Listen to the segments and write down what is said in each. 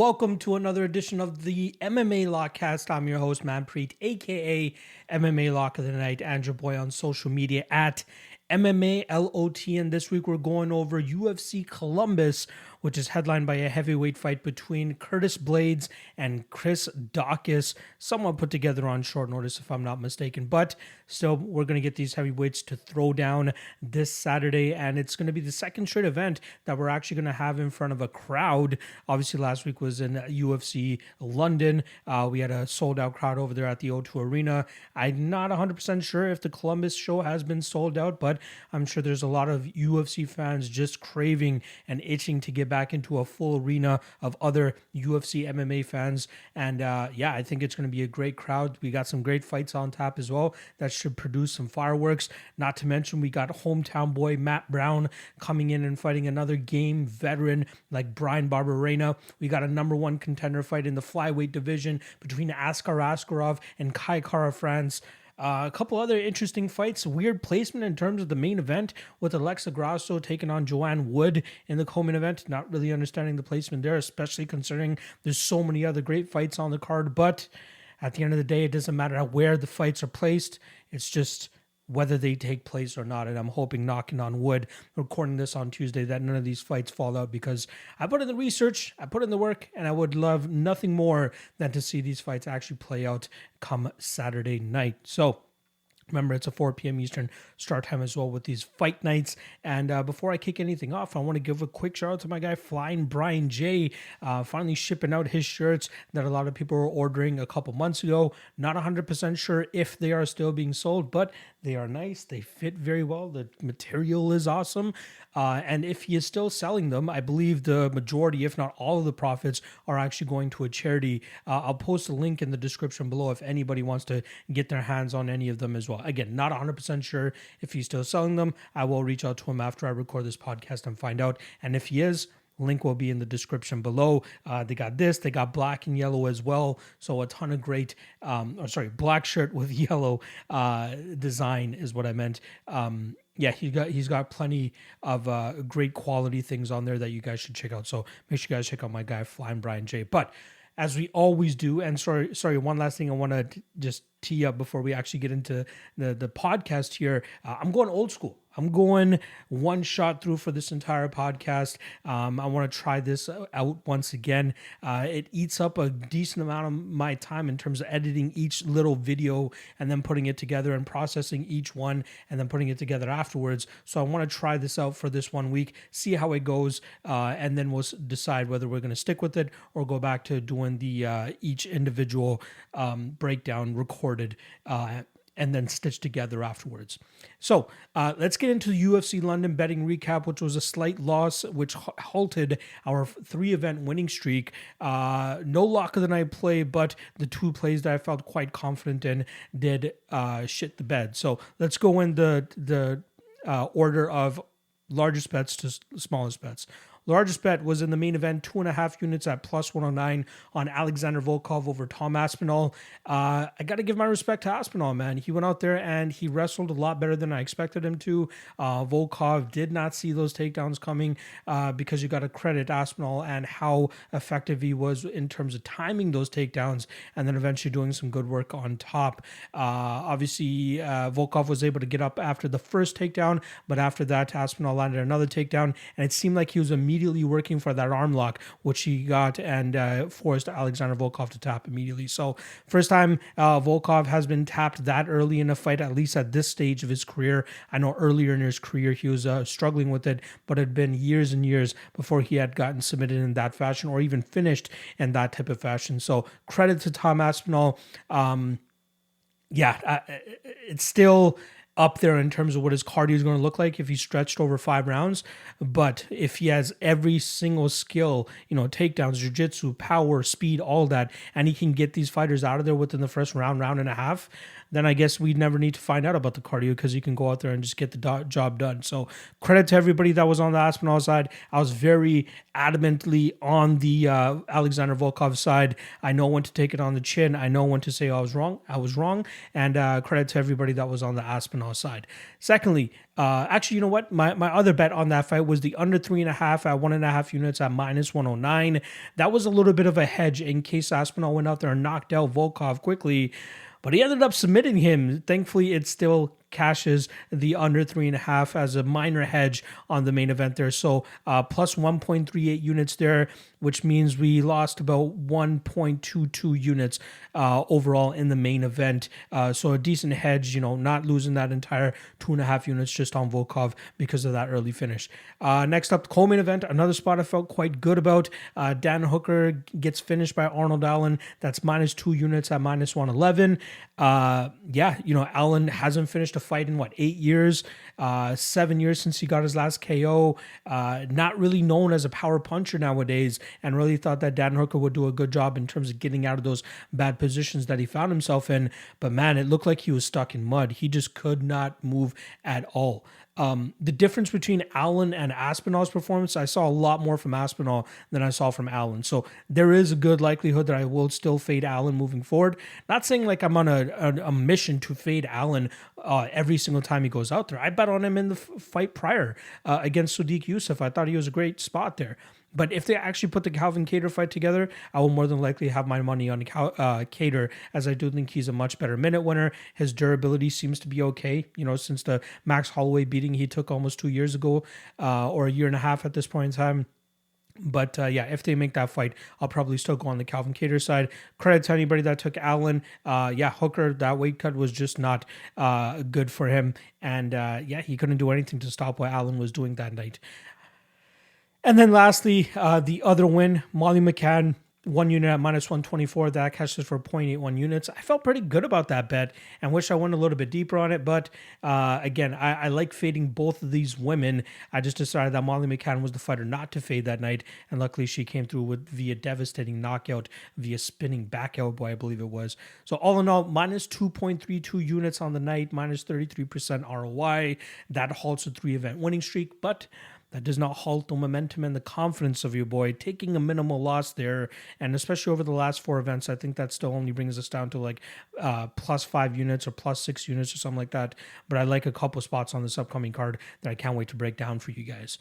welcome to another edition of the MMA Lockcast. I'm your host, Manpreet, aka MMA Lock of the Night, and your boy on social media at MMALOTN. This week we're going over UFC Columbus, which is headlined by a heavyweight fight between Curtis Blaydes and Chris Daukaus. Somewhat put together on short notice, if I'm not mistaken. But still, we're going to get these heavyweights to throw down this Saturday, and it's going to be the second straight event that we're actually going to have in front of a crowd. Obviously, last week was in UFC London. We had a sold-out crowd over there at the O2 Arena. I'm not 100% sure if the Columbus show has been sold out, but I'm sure there's a lot of UFC fans just craving and itching to get back into a full arena of other UFC MMA fans. And yeah, I think it's going to be a great crowd. We got some great fights on tap as well that should produce some fireworks. Not to mention, we got hometown boy Matt Brown coming in and fighting another game veteran like Brian Barberena. We got a number one contender fight in the flyweight division between Askarov and Kai Kara France. A couple other interesting fights. Weird placement in terms of the main event with Alexa Grasso taking on Joanne Wood in the co-main event. Not really understanding the placement there, especially considering there's so many other great fights on the card. But at the end of the day, it doesn't matter where the fights are placed. It's just whether they take place or not. And I'm hoping, knocking on wood, recording this on Tuesday, that none of these fights fall out, because I put in the research, I put in the work, and I would love nothing more than to see these fights actually play out come Saturday night. So remember, it's a 4 p.m. Eastern start time as well with these fight nights. And before I kick anything off, I want to give a quick shout out to my guy Flying Brian J. Finally shipping out his shirts that a lot of people were ordering a couple months ago. Not 100% sure if they are still being sold, but they are nice. They fit very well. The material is awesome. And if he is still selling them, I believe the majority, if not all of the profits, are actually going to a charity. I'll post a link in the description below if anybody wants to get their hands on any of them as well. Again, not 100% sure if he's still selling them. I will reach out to him after I record this podcast and find out. And if he is, link will be in the description below. They got this, they got black and yellow as well. So a ton of great, black shirt with yellow design is what I meant. Yeah, he's got plenty of great quality things on there that you guys should check out. So make sure you guys check out my guy Flying Brian J. But as we always do, and sorry, one last thing I want to just tee up before we actually get into the podcast here. I'm going old school. I'm going one shot through for this entire podcast. I want to try this out once again. It eats up a decent amount of my time in terms of editing each little video and then putting it together and processing each one and then putting it together afterwards. So I want to try this out for this 1 week, see how it goes, and then we'll decide whether we're going to stick with it or go back to doing the each individual breakdown recorded and then stitched together afterwards. So let's get into the UFC London betting recap, which was a slight loss, which halted our 3-event winning streak. No lock of the night play, but the 2 plays that I felt quite confident in did shit the bed. So let's go in the order of largest bets to smallest bets. Largest bet was in the main event, 2.5 units at plus 109 on Alexander Volkov over Tom Aspinall. I got to give my respect to Aspinall, man. He went out there and he wrestled a lot better than I expected him to. Volkov did not see those takedowns coming because you got to credit Aspinall and how effective he was in terms of timing those takedowns and then eventually doing some good work on top. Obviously, Volkov was able to get up after the first takedown, but after that, Aspinall landed another takedown, and it seemed like he was immediately working for that arm lock, which he got and forced Alexander Volkov to tap immediately. So first time Volkov has been tapped that early in a fight, at least at this stage of his career. I know earlier in his career he was struggling with it, but it had been years and years before he had gotten submitted in that fashion or even finished in that type of fashion. So credit to Tom Aspinall. It's still up there in terms of what his cardio is going to look like if he stretched over 5 rounds. But if he has every single skill, takedowns, jiu-jitsu, power, speed, all that, and he can get these fighters out of there within the first round and a half, then I guess we never need to find out about the cardio because you can go out there and just get the job done. So credit to everybody that was on the Aspinall side. I was very adamantly on the Alexander Volkov side. I know when to take it on the chin. I know when to say I was wrong. And credit to everybody that was on the Aspinall Aspinall side. Secondly, actually, you know what? My other bet on that fight was the under 3.5 at 1.5 units at -109. That was a little bit of a hedge in case Aspinall went out there and knocked out Volkov quickly, but he ended up submitting him. Thankfully, it still cashes the under 3.5 as a minor hedge on the main event there. So plus 1.38 units there, which means we lost about 1.22 units overall in the main event. So a decent hedge, not losing that entire 2.5 units just on Volkov because of that early finish. Next up, the co-main event, another spot I felt quite good about. Dan Hooker gets finished by Arnold Allen. That's -2 units at -111. Allen hasn't finished a fight in 8 years, 7 years since he got his last KO. Not really known as a power puncher nowadays, and really thought that Dan Hooker would do a good job in terms of getting out of those bad positions that he found himself in. But man, it looked like he was stuck in mud. He just could not move at all. The difference between Allen and Aspinall's performance, I saw a lot more from Aspinall than I saw from Allen. So there is a good likelihood that I will still fade Allen moving forward. Not saying like I'm on a mission to fade Allen every single time he goes out there. I bet on him in the fight prior against Sodiq Yusuff. I thought he was a great spot there. But if they actually put the Calvin Kattar fight together, I will more than likely have my money on Kattar, as I do think he's a much better minute winner. His durability seems to be okay, since the Max Holloway beating he took almost 2 years ago, or a year and a half at this point in time. But if they make that fight, I'll probably still go on the Calvin Kattar side. Credit to anybody that took Allen. Hooker, that weight cut was just not good for him. And he couldn't do anything to stop what Allen was doing that night. And then lastly, the other win, Molly McCann, 1 unit at -124. That cashes for 0.81 units. I felt pretty good about that bet and wish I went a little bit deeper on it. But again, I like fading both of these women. I just decided that Molly McCann was the fighter not to fade that night. And luckily she came through via devastating knockout via spinning back elbow, I believe it was. So all in all, -2.32 units on the night, -33% ROI. That halts a 3-event winning streak. But that does not halt the momentum and the confidence of your boy. Taking a minimal loss there, and especially over the last 4 events, I think that still only brings us down to like +5 units or +6 units or something like that. But I like a couple spots on this upcoming card that I can't wait to break down for you guys.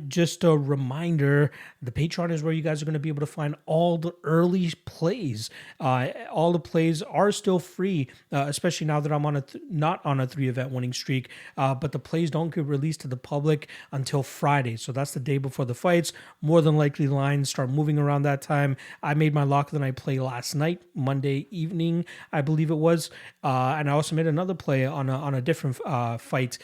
Just a reminder, the Patreon is where you guys are going to be able to find all the early plays. All the plays are still free, especially now that I'm on not on a 3-event winning streak. But the plays don't get released to the public until Friday. So that's the day before the fights. More than likely lines start moving around that time. I made my lock of the night play last night, Monday evening, I believe it was. And I also made another play on a different fight.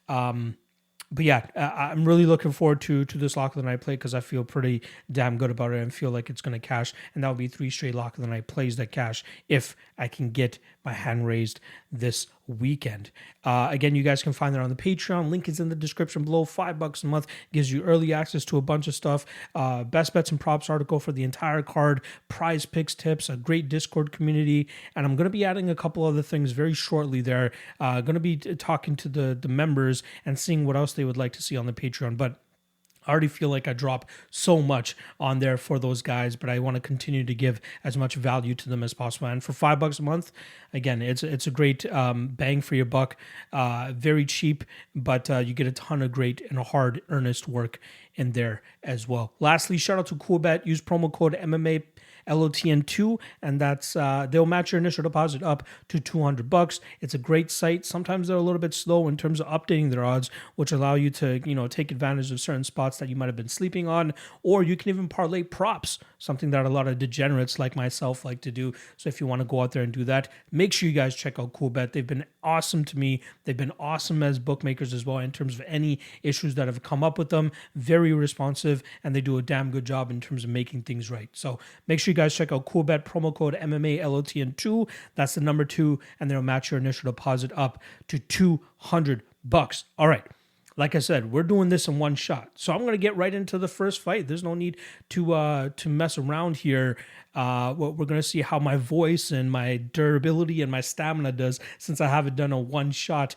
But yeah, I'm really looking forward to this lock of the night play because I feel pretty damn good about it and feel like it's going to cash. And that will be 3 straight lock of the night plays that cash if I can get my hand raised this weekend. Again, you guys can find that on the Patreon. Link is in the description below. $5 a month gives you early access to a bunch of stuff. Best bets and props article for the entire card, prize picks tips, a great Discord community, and I'm going to be adding a couple other things very shortly there. Going to be talking to the members and seeing what else they would like to see on the Patreon. But I already feel like I drop so much on there for those guys, but I want to continue to give as much value to them as possible. And for $5 a month, again, it's a great bang for your buck. Very cheap, but you get a ton of great and hard, earnest work in there as well. Lastly, shout out to Coolbet. Use promo code MMALOTN2, and that's they'll match your initial deposit up to $200. It's a great site. Sometimes they're a little bit slow in terms of updating their odds, which allow you to take advantage of certain spots that you might have been sleeping on, or you can even parlay props, something that a lot of degenerates like myself like to do. So if you want to go out there and do that, make sure you guys check out Coolbet. They've been awesome to me. They've been awesome as bookmakers as well in terms of any issues that have come up with them. Very responsive, and they do a damn good job in terms of making things right. So make sure you guys check out Coolbet, promo code MMALOTN2. That's the number 2, and they'll match your initial deposit up to $200. All right. Like I said, we're doing this in one shot. So I'm going to get right into the first fight. There's no need to mess around here. We're going to see how my voice and my durability and my stamina does, since I haven't done a one-shot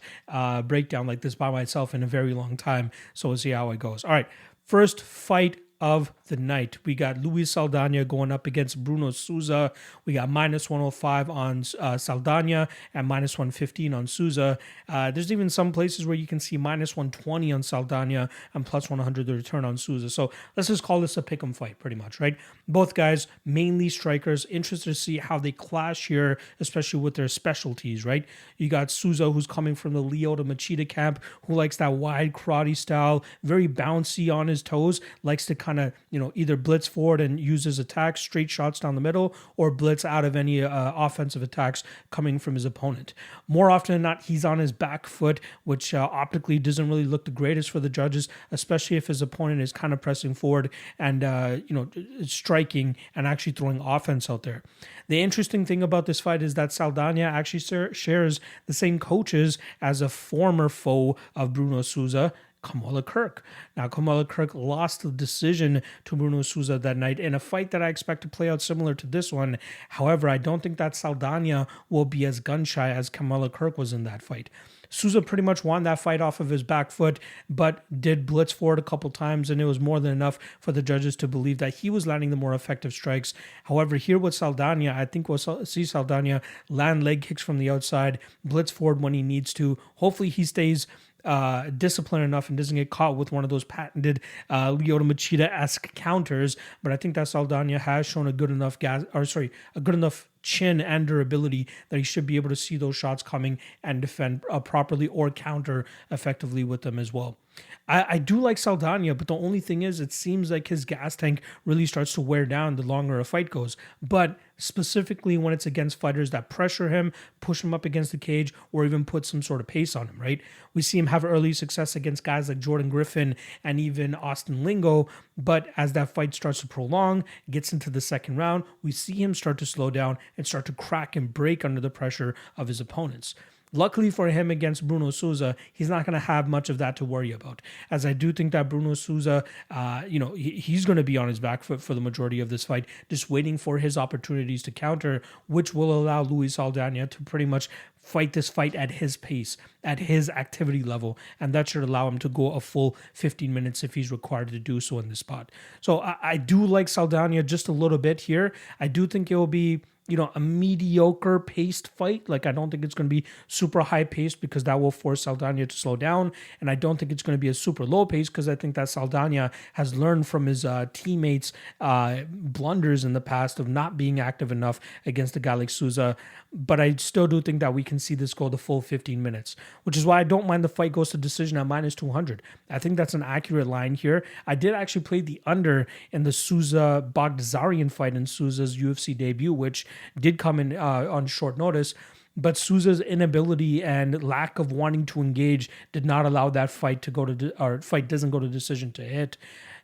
breakdown like this by myself in a very long time. So we'll see how it goes. All right. First fight of the night. We got Luis Saldana going up against Bruno Souza. We got -105 on Saldana and -115 on Souza. There's even some places where you can see -120 on Saldana and +100 the return on Souza. So let's just call this a pick'em fight pretty much, right? Both guys, mainly strikers. Interested to see how they clash here, especially with their specialties, right? You got Souza, who's coming from the Lyoto Machida camp, who likes that wide karate style, very bouncy on his toes, likes to kind of, either blitz forward and use his attacks, straight shots down the middle, or blitz out of any offensive attacks coming from his opponent. More often than not, he's on his back foot, which optically doesn't really look the greatest for the judges, especially if his opponent is kind of pressing forward and, striking and actually throwing offense out there. The interesting thing about this fight is that Saldana actually shares the same coaches as a former foe of Bruno Souza, Kamala Kirk. Now, Kamala Kirk lost the decision to Bruno Souza that night in a fight that I expect to play out similar to this one. However, I don't think that Saldana will be as gun-shy as Kamala Kirk was in that fight. Souza pretty much won that fight off of his back foot, but did blitz forward a couple times, and it was more than enough for the judges to believe that he was landing the more effective strikes. However, here with Saldana, I think we'll see Saldana land leg kicks from the outside, blitz forward when he needs to. Hopefully he stays disciplined enough and doesn't get caught with one of those patented Lyoto Machida-esque counters. But I think that Saldana has shown a good enough chin and durability that he should be able to see those shots coming and defend properly or counter effectively with them as well. I do like Saldana, but the only thing is it seems like his gas tank really starts to wear down the longer a fight goes. But specifically when it's against fighters that pressure him, push him up against the cage, or even put some sort of pace on him, right? We see him have early success against guys like Jordan Griffin and even Austin Lingo, but as that fight starts to prolong, gets into the second round, we see him start to slow down and start to crack and break under the pressure of his opponents. Luckily for him against Bruno Souza, he's not going to have much of that to worry about. As I do think that Bruno Souza, he's going to be on his back foot for the majority of this fight, just waiting for his opportunities to counter, which will allow Luis Saldana to pretty much fight this fight at his pace, at his activity level, and that should allow him to go a full 15 minutes if he's required to do so in this spot. So I do like Saldana just a little bit here. I do think it will be a mediocre paced fight. Like, I don't think it's going to be super high paced because that will force Saldana to slow down. And I don't think it's going to be a super low pace because I think that Saldana has learned from his teammates' blunders in the past of not being active enough against a guy like Souza. But I still do think that we can see this go the full 15 minutes, which is why I don't mind the fight goes to decision at -200. I think that's an accurate line here. I did actually play the under in the Souza-Baghdasaryan fight in Souza's UFC debut, which did come in on short notice, but Souza's inability and lack of wanting to engage did not allow that fight to go to fight doesn't go to decision to hit.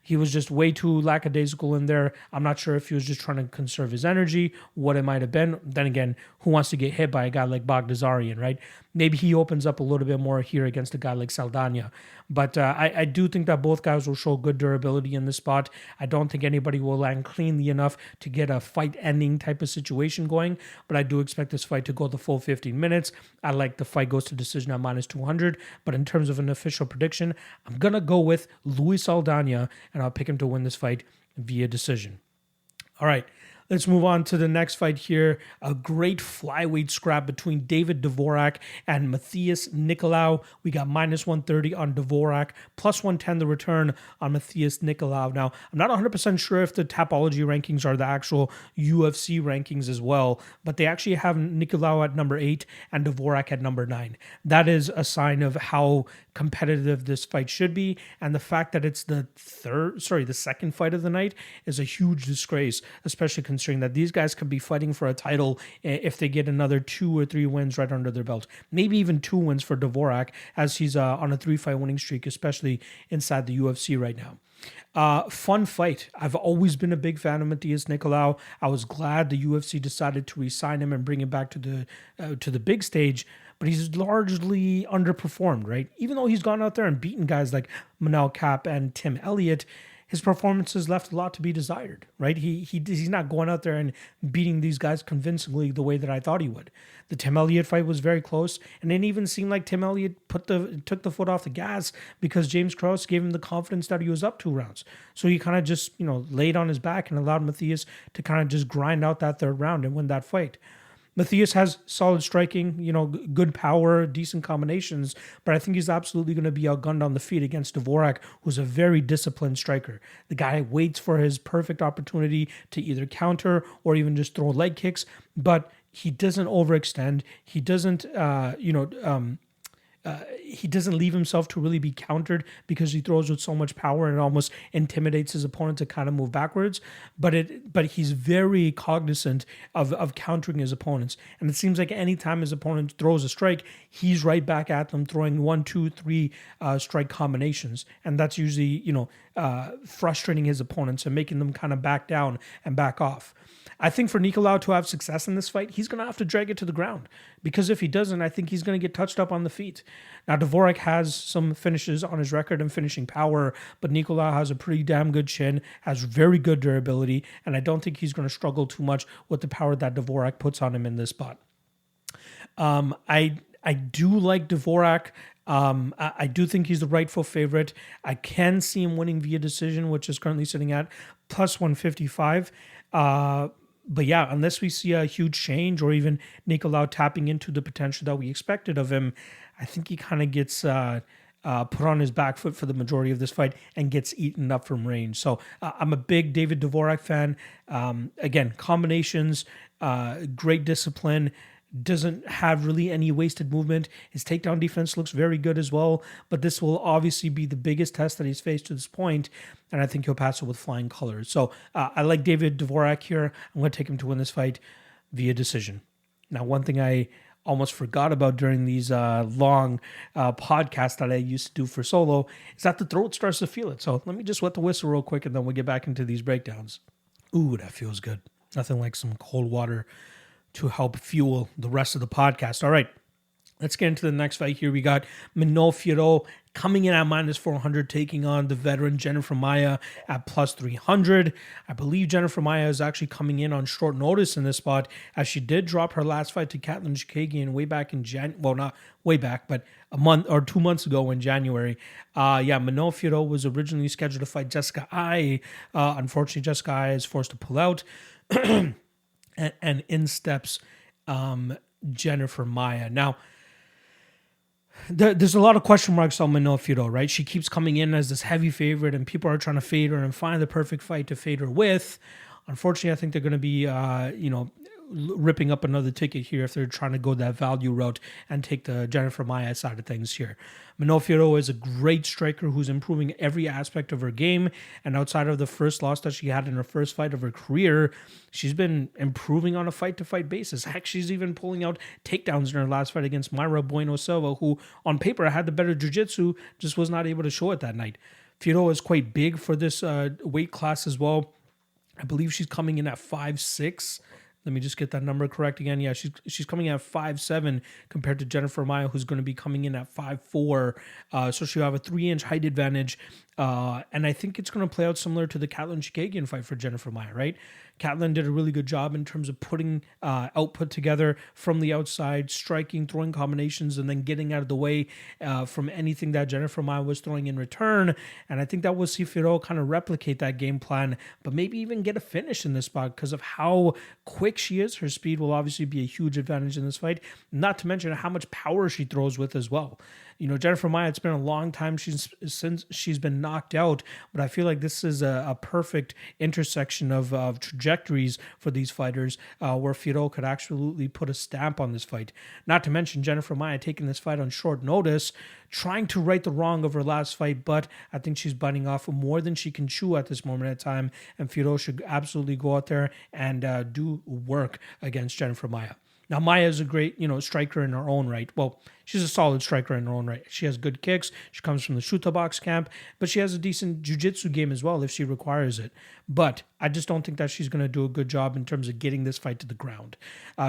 He was just way too lackadaisical in there. I'm not sure if he was just trying to conserve his energy, what it might have been. Then again, who wants to get hit by a guy like Baghdasaryan, right? Maybe he opens up a little bit more here against a guy like Saldana. But I do think that both guys will show good durability in this spot. I don't think anybody will land cleanly enough to get a fight-ending type of situation going. But I do expect this fight to go the full 15 minutes. I like the fight goes to decision at -200. But in terms of an official prediction, I'm going to go with Luis Saldana, and I'll pick him to win this fight via decision. All right. Let's move on to the next fight here. A great flyweight scrap between David Dvorak and Matthias Nicolau. We got -130 on Dvorak, +110 the return on Matthias Nicolau. Now, I'm not 100% sure if the Tapology rankings are the actual UFC rankings as well, but they actually have Nicolau at number 8 and Dvorak at number 9. That is a sign of how competitive this fight should be, and the fact that it's the second fight of the night is a huge disgrace, especially considering that these guys could be fighting for a title if they get another 2 or 3 wins right under their belt. Maybe even 2 wins for Dvorak, as he's on a 3-fight winning streak, especially inside the UFC right now. Fun fight. I've always been a big fan of Matthias Nicolau. I was glad the UFC decided to re-sign him and bring him back to the big stage, but he's largely underperformed, right? Even though he's gone out there and beaten guys like Manel Kape and Tim Elliott, his performances left a lot to be desired, right? He's not going out there and beating these guys convincingly the way that I thought he would. The Tim Elliott fight was very close, and it even seemed like Tim Elliott took the foot off the gas because James Krause gave him the confidence that he was up 2 rounds. So he kind of just, laid on his back and allowed Matthias to kind of just grind out that third round and win that fight. Matthias has solid striking, good power, decent combinations, but I think he's absolutely going to be outgunned on the feet against Dvorak, who's a very disciplined striker. The guy waits for his perfect opportunity to either counter or even just throw leg kicks, but he doesn't overextend. He doesn't, he doesn't leave himself to really be countered because he throws with so much power and almost intimidates his opponent to kind of move backwards. But he's very cognizant of countering his opponents. And it seems like anytime his opponent throws a strike, he's right back at them throwing 1, 2, 3 strike combinations. And that's usually, frustrating his opponents and making them kind of back down and back off. I think for Nicolau to have success in this fight, he's going to have to drag it to the ground. Because if he doesn't, I think he's going to get touched up on the feet. Now, Dvorak has some finishes on his record and finishing power, but Nicolau has a pretty damn good chin, has very good durability, and I don't think he's going to struggle too much with the power that Dvorak puts on him in this spot. I do like Dvorak. I do think he's the rightful favorite. I can see him winning via decision, which is currently sitting at plus 155. But yeah, unless we see a huge change or even Nicolau tapping into the potential that we expected of him, I think he kind of gets put on his back foot for the majority of this fight and gets eaten up from range. So I'm a big David Dvorak fan. Again, combinations, great discipline, doesn't have really any wasted movement. His takedown defense looks very good as well, but this will obviously be the biggest test that he's faced to this point, and I think he'll pass it with flying colors. So I like David Dvorak here. I'm going to take him to win this fight via decision. Now, one thing I almost forgot about during these long podcasts that I used to do for solo is that the throat starts to feel it. So let me just wet the whistle real quick, and then we'll get back into these breakdowns. Ooh, that feels good. Nothing like some cold water to help fuel the rest of the podcast. All right, let's get into the next fight here. We got Fiorot coming in at minus 400, taking on the veteran Jennifer Maia at plus 300. I believe Jennifer Maia is actually coming in on short notice in this spot, as she did drop her last fight to Katlyn Chookagian way back in well, not way back, but a month or 2 months ago in January. Fiorot was originally scheduled to fight Jessica Ai. Unfortunately, Jessica Ai is forced to pull out. And in steps Jennifer Maia. Now, there's a lot of question marks on Fiorot, right? She keeps coming in as this heavy favorite, and people are trying to fade her and find the perfect fight to fade her with. Unfortunately, I think they're going to be, ripping up another ticket here if they're trying to go that value route and take the Jennifer Maia side of things here. Fiorot is a great striker who's improving every aspect of her game, and outside of the first loss that she had in her first fight of her career, she's been improving on a fight-to-fight basis. Heck, she's even pulling out takedowns in her last fight against Mayra Bueno Silva, who on paper had the better jiu-jitsu, just was not able to show it that night. Fiorot is quite big for this weight class as well. I believe she's coming in at 5'6". Let me just get that number correct again. Yeah, she's coming in at 5'7" compared to Jennifer Maia, who's going to be coming in at 5'4". So she'll have a 3-inch height advantage. And I think it's going to play out similar to the Katlyn Chookagian fight for Jennifer Maia, right? Katlyn did a really good job in terms of putting output together from the outside, striking, throwing combinations, and then getting out of the way from anything that Jennifer Maia was throwing in return. And I think that we'll see Fiorot kind of replicate that game plan, but maybe even get a finish in this spot because of how quick she is. Her speed will obviously be a huge advantage in this fight, not to mention how much power she throws with as well. Jennifer Maia, it's been a long time since she's been knocked out, but I feel like this is a perfect intersection of trajectories for these fighters where Fiorot could absolutely put a stamp on this fight. Not to mention Jennifer Maia taking this fight on short notice, trying to right the wrong of her last fight, but I think she's biting off more than she can chew at this moment in time, and Fiorot should absolutely go out there and do work against Jennifer Maia. Now, Maia is a great, striker in her own right. Well, she's a solid striker in her own right. She has good kicks. She comes from the Shuta box camp, but she has a decent jiu-jitsu game as well if she requires it. But I just don't think that she's going to do a good job in terms of getting this fight to the ground.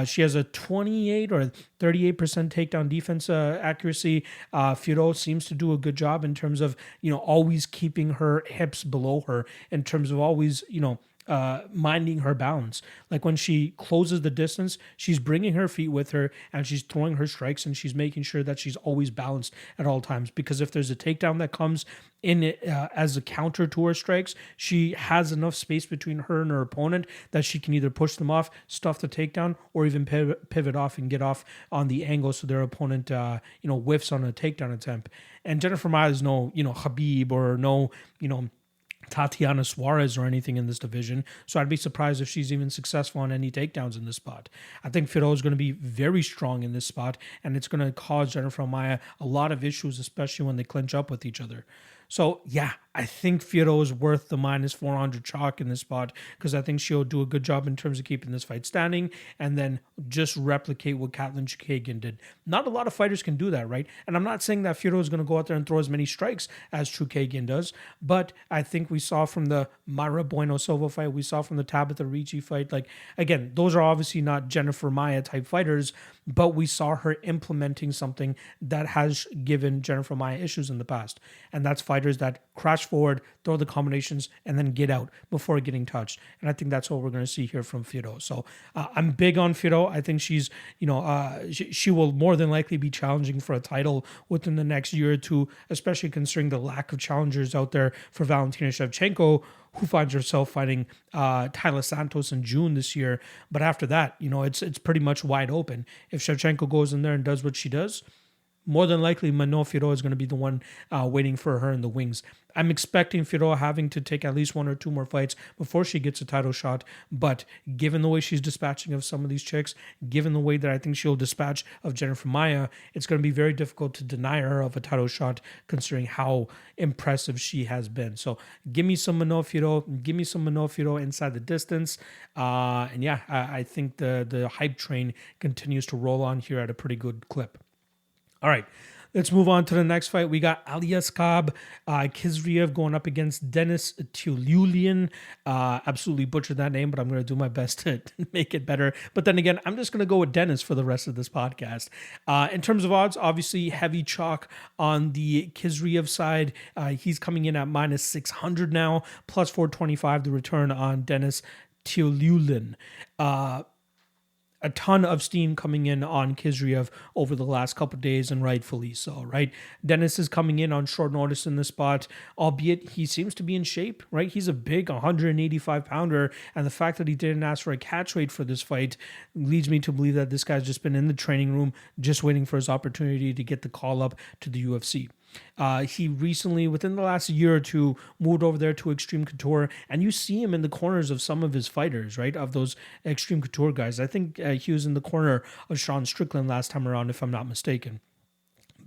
She has a 28 or 38% takedown defense accuracy. Fiorot seems to do a good job in terms of, always keeping her hips below her, in terms of always, minding her balance. Like when she closes the distance, she's bringing her feet with her and she's throwing her strikes, and she's making sure that she's always balanced at all times. Because if there's a takedown that comes in as a counter to her strikes, she has enough space between her and her opponent that she can either push them off, stuff the takedown, or even pivot off and get off on the angle so their opponent whiffs on a takedown attempt. And Jennifer Maia is no Khabib or no Tatiana Suarez or anything in this division, so I'd be surprised if she's even successful on any takedowns in this spot. I think Fiorot is going to be very strong in this spot, and it's going to cause Jennifer Maia a lot of issues, especially when they clinch up with each other. So, yeah, I think Fiorot is worth the minus 400 chalk in this spot, because I think she'll do a good job in terms of keeping this fight standing and then just replicate what Katlyn Chookagian did. Not a lot of fighters can do that, right? And I'm not saying that Fiorot is going to go out there and throw as many strikes as Chookagian does, but I think we saw from the Mayra Bueno Silva fight, we saw from the Tabitha Ricci fight, like, again, those are obviously not Jennifer Maia type fighters, but we saw her implementing something that has given Jennifer Maia issues in the past, and that's fighters that crash forward, throw the combinations, and then get out before getting touched. And I think that's what we're going to see here from Fiorot. So I'm big on Fiorot. I think she's, she will more than likely be challenging for a title within the next year or two, especially considering the lack of challengers out there for Valentina Shevchenko, who finds herself fighting Taila Santos in June this year. But after that, it's pretty much wide open. If Shevchenko goes in there and does what she does, more than likely, Manon Fiorot is going to be the one waiting for her in the wings. I'm expecting Fiorot having to take at least one or two more fights before she gets a title shot. But given the way she's dispatching of some of these chicks, given the way that I think she'll dispatch of Jennifer Maia, it's going to be very difficult to deny her of a title shot, considering how impressive she has been. So give me some Manon Fiorot. Give me some Manon Fiorot inside the distance. And yeah, I think the hype train continues to roll on here at a pretty good clip. All right, let's move on to the next fight. We got Askarov, Khizriev going up against Denis Tiuliulin. Absolutely butchered that name, but I'm going to do my best to make it better. But then again, I'm just going to go with Denis for the rest of this podcast. In terms of odds, obviously heavy chalk on the Khizriev side. He's coming in at minus 600 now, plus 425 the return on Denis Tiuliulin. A ton of steam coming in on Khizriev over the last couple of days, and rightfully so, right? Denis is coming in on short notice in the spot, albeit he seems to be in shape, right? He's a big 185-pounder, and the fact that he didn't ask for a catch weight for this fight leads me to believe that this guy's just been in the training room just waiting for his opportunity to get the call up to the UFC. He recently, within the last year or two, moved over there to Extreme Couture, and you see him in the corners of some of his fighters, right? Of those Extreme Couture guys. I think he was in the corner of Sean Strickland last time around, if I'm not mistaken.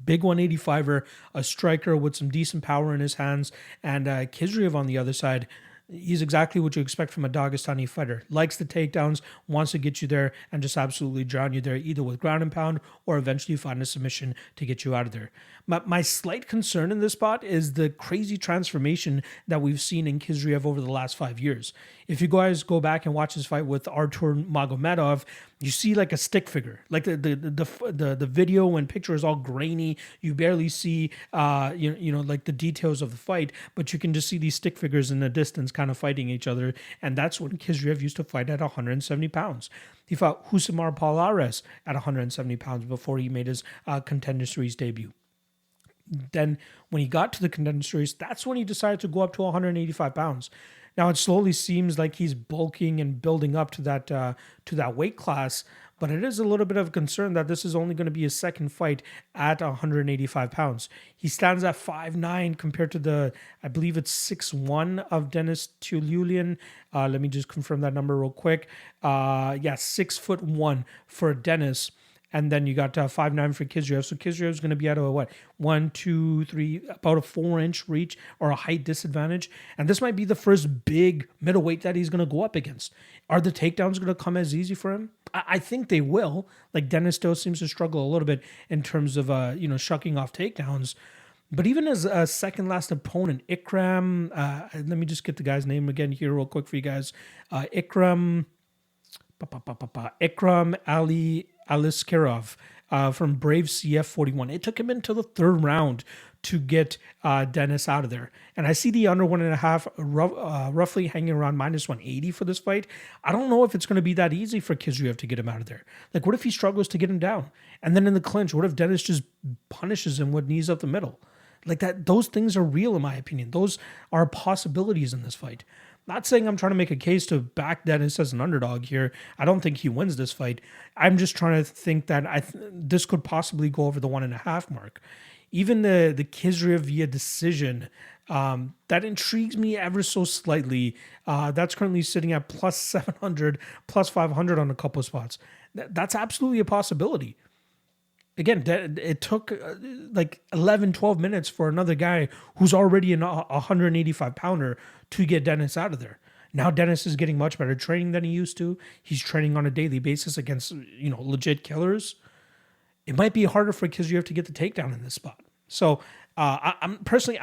Big 185er, a striker with some decent power in his hands, and Khizriev on the other side. He's exactly what you expect from a Dagestani fighter. Likes the takedowns, wants to get you there, and just absolutely drown you there, either with ground and pound or eventually find a submission to get you out of there. My slight concern in this spot is the crazy transformation that we've seen in Khizriev over the last 5 years. If you guys go back and watch his fight with Artur Magomedov, you see like a stick figure. Like the video and picture is all grainy. You barely see like the details of the fight, but you can just see these stick figures in the distance kind of fighting each other. And that's when Khizriev used to fight at 170 pounds. He fought Husimar Palares at 170 pounds before he made his Contender Series debut. Then when he got to the Contender Series, that's when he decided to go up to 185 pounds. Now it slowly seems like he's bulking and building up to that weight class, but it is a little bit of a concern that this is only going to be his second fight at 185 pounds. He stands at 5'9" compared to I believe it's 6'1" of Denis Tiuliulin. Let me just confirm that number real quick. 6'1" for Denis. and then you got 5'9" for Khizriev. So Khizriev is going to be at a what 1, 2, 3, about a 4-inch reach or a height disadvantage, and this might be the first big middleweight that he's going to go up against. Are the takedowns going to come as easy for him? I think they will. Like Dennis still seems to struggle a little bit in terms of shucking off takedowns. But even as a second last opponent, Ikram, let me just get the guy's name again here real quick for you guys. Ikram Ali Askarov from Brave CF41. It took him into the third round to get Dennis out of there. And I see the under 1.5 roughly hanging around -180 for this fight. I don't know if it's going to be that easy for Khizriev to get him out of there. Like, what if he struggles to get him down? And then in the clinch, what if Dennis just punishes him with knees up the middle? Like that, those things are real in my opinion. Those are possibilities in this fight. Not saying I'm trying to make a case to back Dennis as an underdog here. I don't think he wins this fight. I'm just trying to think that this could possibly go over the 1.5 mark. Even the Khizriev via decision, that intrigues me ever so slightly. That's currently sitting at +700, +500 on a couple of spots. That's absolutely a possibility. Again, it took like 11, 12 minutes for another guy who's already a 185-pounder to get Dennis out of there. Now Dennis is getting much better training than he used to. He's training on a daily basis against, legit killers. It might be harder for Khizriev to get the takedown in this spot. So I'm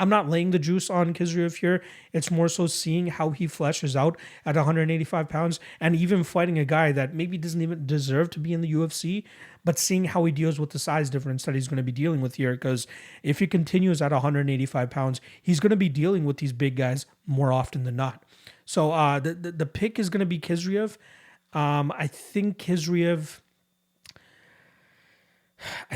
not laying the juice on Khizriev here. It's more so seeing how he fleshes out at 185 pounds and even fighting a guy that maybe doesn't even deserve to be in the UFC, but seeing how he deals with the size difference that he's going to be dealing with here. Because if he continues at 185 pounds, he's going to be dealing with these big guys more often than not. So the pick is going to be Khizriev. I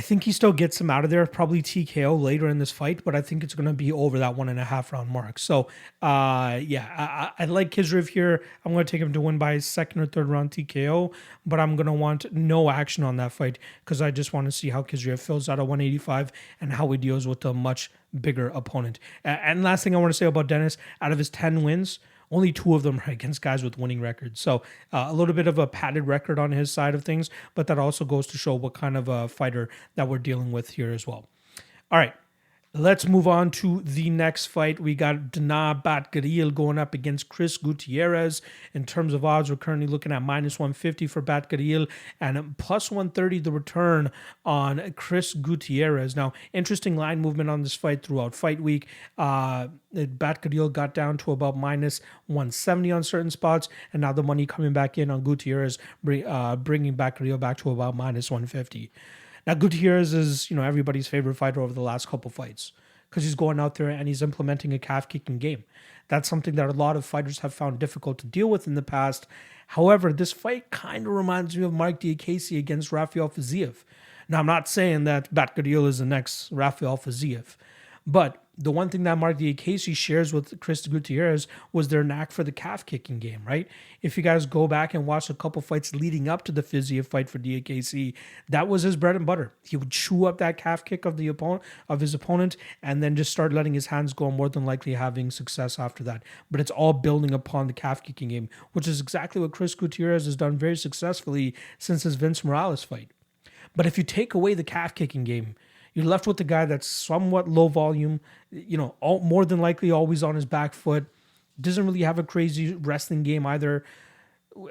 think he still gets him out of there, probably TKO later in this fight, but I think it's going to be over that 1.5 round mark. So, I like Khizriev here. I'm going to take him to win by second or third round TKO, but I'm going to want no action on that fight because I just want to see how Khizriev fills out at 185 and how he deals with a much bigger opponent. And last thing I want to say about Dennis, out of his 10 wins, only 2 of them are against guys with winning records. So a little bit of a padded record on his side of things, but that also goes to show what kind of a fighter that we're dealing with here as well. All right, let's move on to the next fight. We got Danaa going up against Chris Gutierrez. In terms of odds, we're currently looking at -150 for Batgaril and +130 the return on Chris Gutierrez. Now, interesting line movement on this fight throughout fight week. Batgaril got down to about -170 on certain spots, and now the money coming back in on Gutierrez, bringing Batgaril back to about -150. Now, Gutierrez is, everybody's favorite fighter over the last couple fights because he's going out there and he's implementing a calf-kicking game. That's something that a lot of fighters have found difficult to deal with in the past. However, this fight kind of reminds me of Mark Diakiese against Rafael Fiziev. Now, I'm not saying that Batgaril is the next Rafael Fiziev, but the one thing that Mark Diakiese shares with Chris Gutierrez was their knack for the calf-kicking game, right? If you guys go back and watch a couple fights leading up to the Fiziev fight for Diakiese, that was his bread and butter. He would chew up that calf kick of his opponent and then just start letting his hands go, more than likely having success after that. But it's all building upon the calf-kicking game, which is exactly what Chris Gutierrez has done very successfully since his Vince Morales fight. But if you take away the calf-kicking game, you're left with a guy that's somewhat low volume, more than likely always on his back foot, doesn't really have a crazy wrestling game either.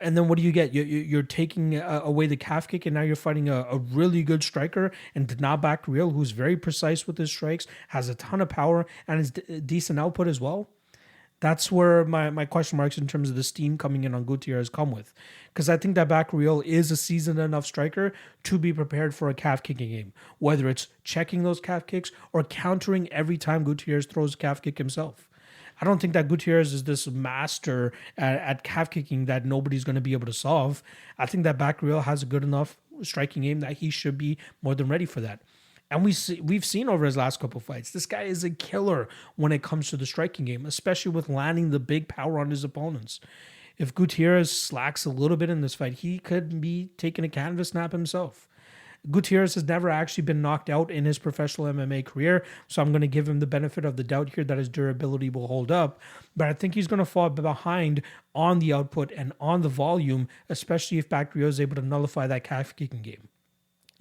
And then what do you get? You're taking away the calf kick, and now you're fighting a really good striker and Danaa Batgaril, who's very precise with his strikes, has a ton of power, and is decent output as well. That's where my question marks in terms of the steam coming in on Gutierrez come with. Because I think that Batgaril is a seasoned enough striker to be prepared for a calf kicking game, whether it's checking those calf kicks or countering every time Gutierrez throws a calf kick himself. I don't think that Gutierrez is this master at calf kicking that nobody's going to be able to solve. I think that Batgaril has a good enough striking game that he should be more than ready for that. And we've seen over his last couple of fights, this guy is a killer when it comes to the striking game, especially with landing the big power on his opponents. If Gutierrez slacks a little bit in this fight, he could be taking a canvas nap himself. Gutierrez has never actually been knocked out in his professional MMA career, so I'm going to give him the benefit of the doubt here that his durability will hold up. But I think he's going to fall behind on the output and on the volume, especially if Batgaril is able to nullify that calf kicking game.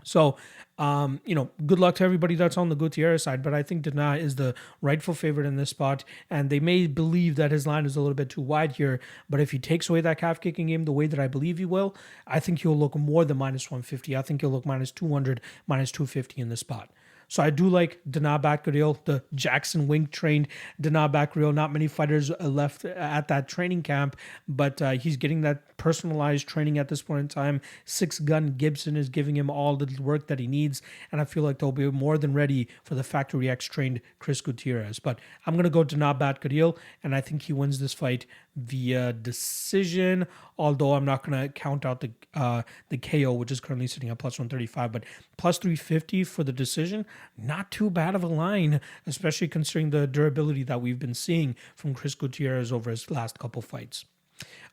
So, good luck to everybody that's on the Gutierrez side, but I think Danaa is the rightful favorite in this spot, and they may believe that his line is a little bit too wide here, but if he takes away that calf kicking game the way that I believe he will, I think he'll look more than minus 150. I think he'll look minus 200, minus 250 in this spot. So I do like Danaa Batgirl, the Jackson Wink trained Danaa Batgirl. Not many fighters left at that training camp, but he's getting that personalized training at this point in time. Six Gun Gibson is giving him all the work that he needs, and I feel like they'll be more than ready for the Factory X trained Chris Gutierrez. But I'm going to go Danaa Batgirl, and I think he wins this fight via decision, although I'm not going to count out the KO, which is currently sitting at plus 135, but plus 350 for the decision, not too bad of a line, especially considering the durability that we've been seeing from Chris Gutierrez over his last couple fights.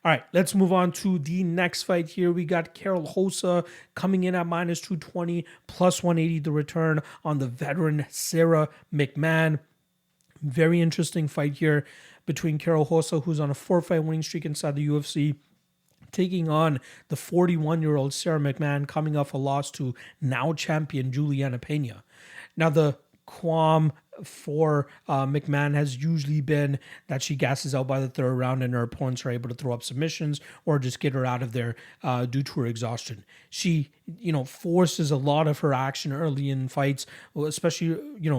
All right, let's move on to the next fight here. We got Karol Rosa coming in at minus 220, plus 180 the return on the veteran Sarah McMann. Very interesting fight here between Karol Rosa, who's on a 4-fight winning streak inside the UFC, taking on the 41-year-old Sarah McMann, coming off a loss to now champion Juliana Pena. Now, the qualm for McMann has usually been that she gasses out by the third round and her opponents are able to throw up submissions or just get her out of there due to her exhaustion. She, forces a lot of her action early in fights, especially,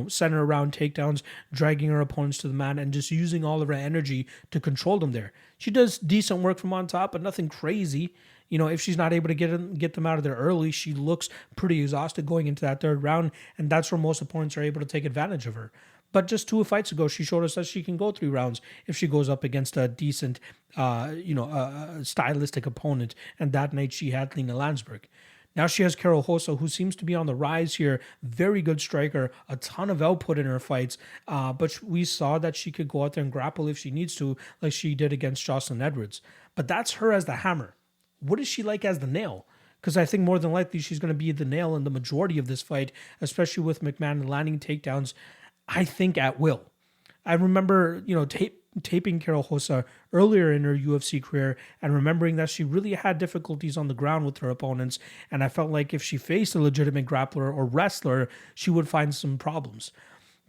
center around takedowns, dragging her opponents to the mat and just using all of her energy to control them there. She does decent work from on top, but nothing crazy. If she's not able to get them out of there early, she looks pretty exhausted going into that third round, and that's where most opponents are able to take advantage of her. But just 2 fights ago, she showed us that she can go 3 rounds if she goes up against a decent, stylistic opponent, and that night she had Lena Landsberg. Now she has Karol Rosa, who seems to be on the rise here. Very good striker, a ton of output in her fights. But we saw that she could go out there and grapple if she needs to, like she did against Jocelyn Edwards. But that's her as the hammer. What is she like as the nail? Because I think more than likely she's going to be the nail in the majority of this fight, especially with McMann landing takedowns, I think, at will. I remember, taping Karol Rosa earlier in her UFC career and remembering that she really had difficulties on the ground with her opponents, and I felt like if she faced a legitimate grappler or wrestler, she would find some problems.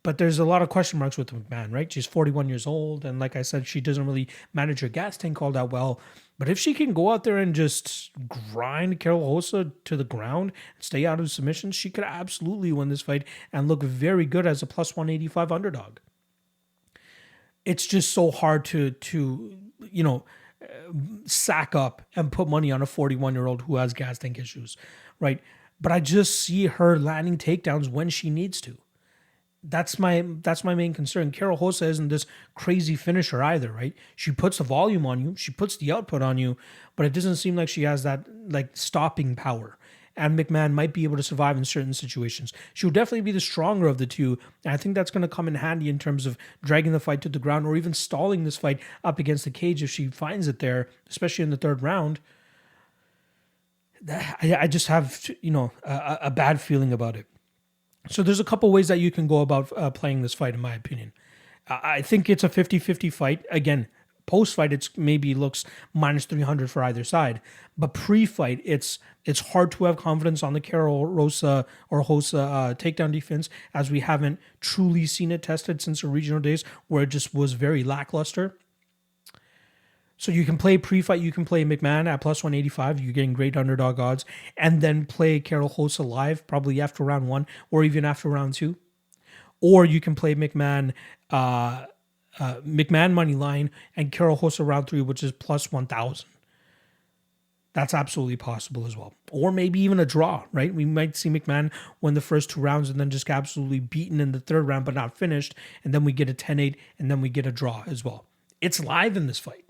But there's a lot of question marks with McMann, right? She's 41 years old, and like I said, she doesn't really manage her gas tank all that well. But if she can go out there and just grind Karol Rosa to the ground and stay out of submissions, she could absolutely win this fight and look very good as a plus 185 underdog. It's just so hard to sack up and put money on a 41-year-old who has gas tank issues, right? But I just see her landing takedowns when she needs to. That's my main concern. Karol Rosa isn't this crazy finisher either, right? She puts the volume on you, she puts the output on you, but it doesn't seem like she has that stopping power. And McMann might be able to survive in certain situations. She'll definitely be the stronger of the two, and I think that's going to come in handy in terms of dragging the fight to the ground or even stalling this fight up against the cage if she finds it there, especially in the third round. I just have a bad feeling about it. So there's a couple ways that you can go about playing this fight, in my opinion. I think it's a 50-50 fight. Again, post-fight, it's maybe looks minus 300 for either side. But pre-fight, it's hard to have confidence on the Karol Rosa or Rosa takedown defense, as we haven't truly seen it tested since the regional days, where it just was very lackluster. So you can play pre-fight, you can play McMann at plus 185, you're getting great underdog odds, and then play Karol Rosa live, probably after round 1 or even after round 2. Or you can play McMann money line and Karol Rosa round 3, which is plus 1,000. That's absolutely possible as well. Or maybe even a draw, right? We might see McMann win the first 2 rounds and then just get absolutely beaten in the third round but not finished, and then we get a 10-8, and then we get a draw as well. It's live in this fight.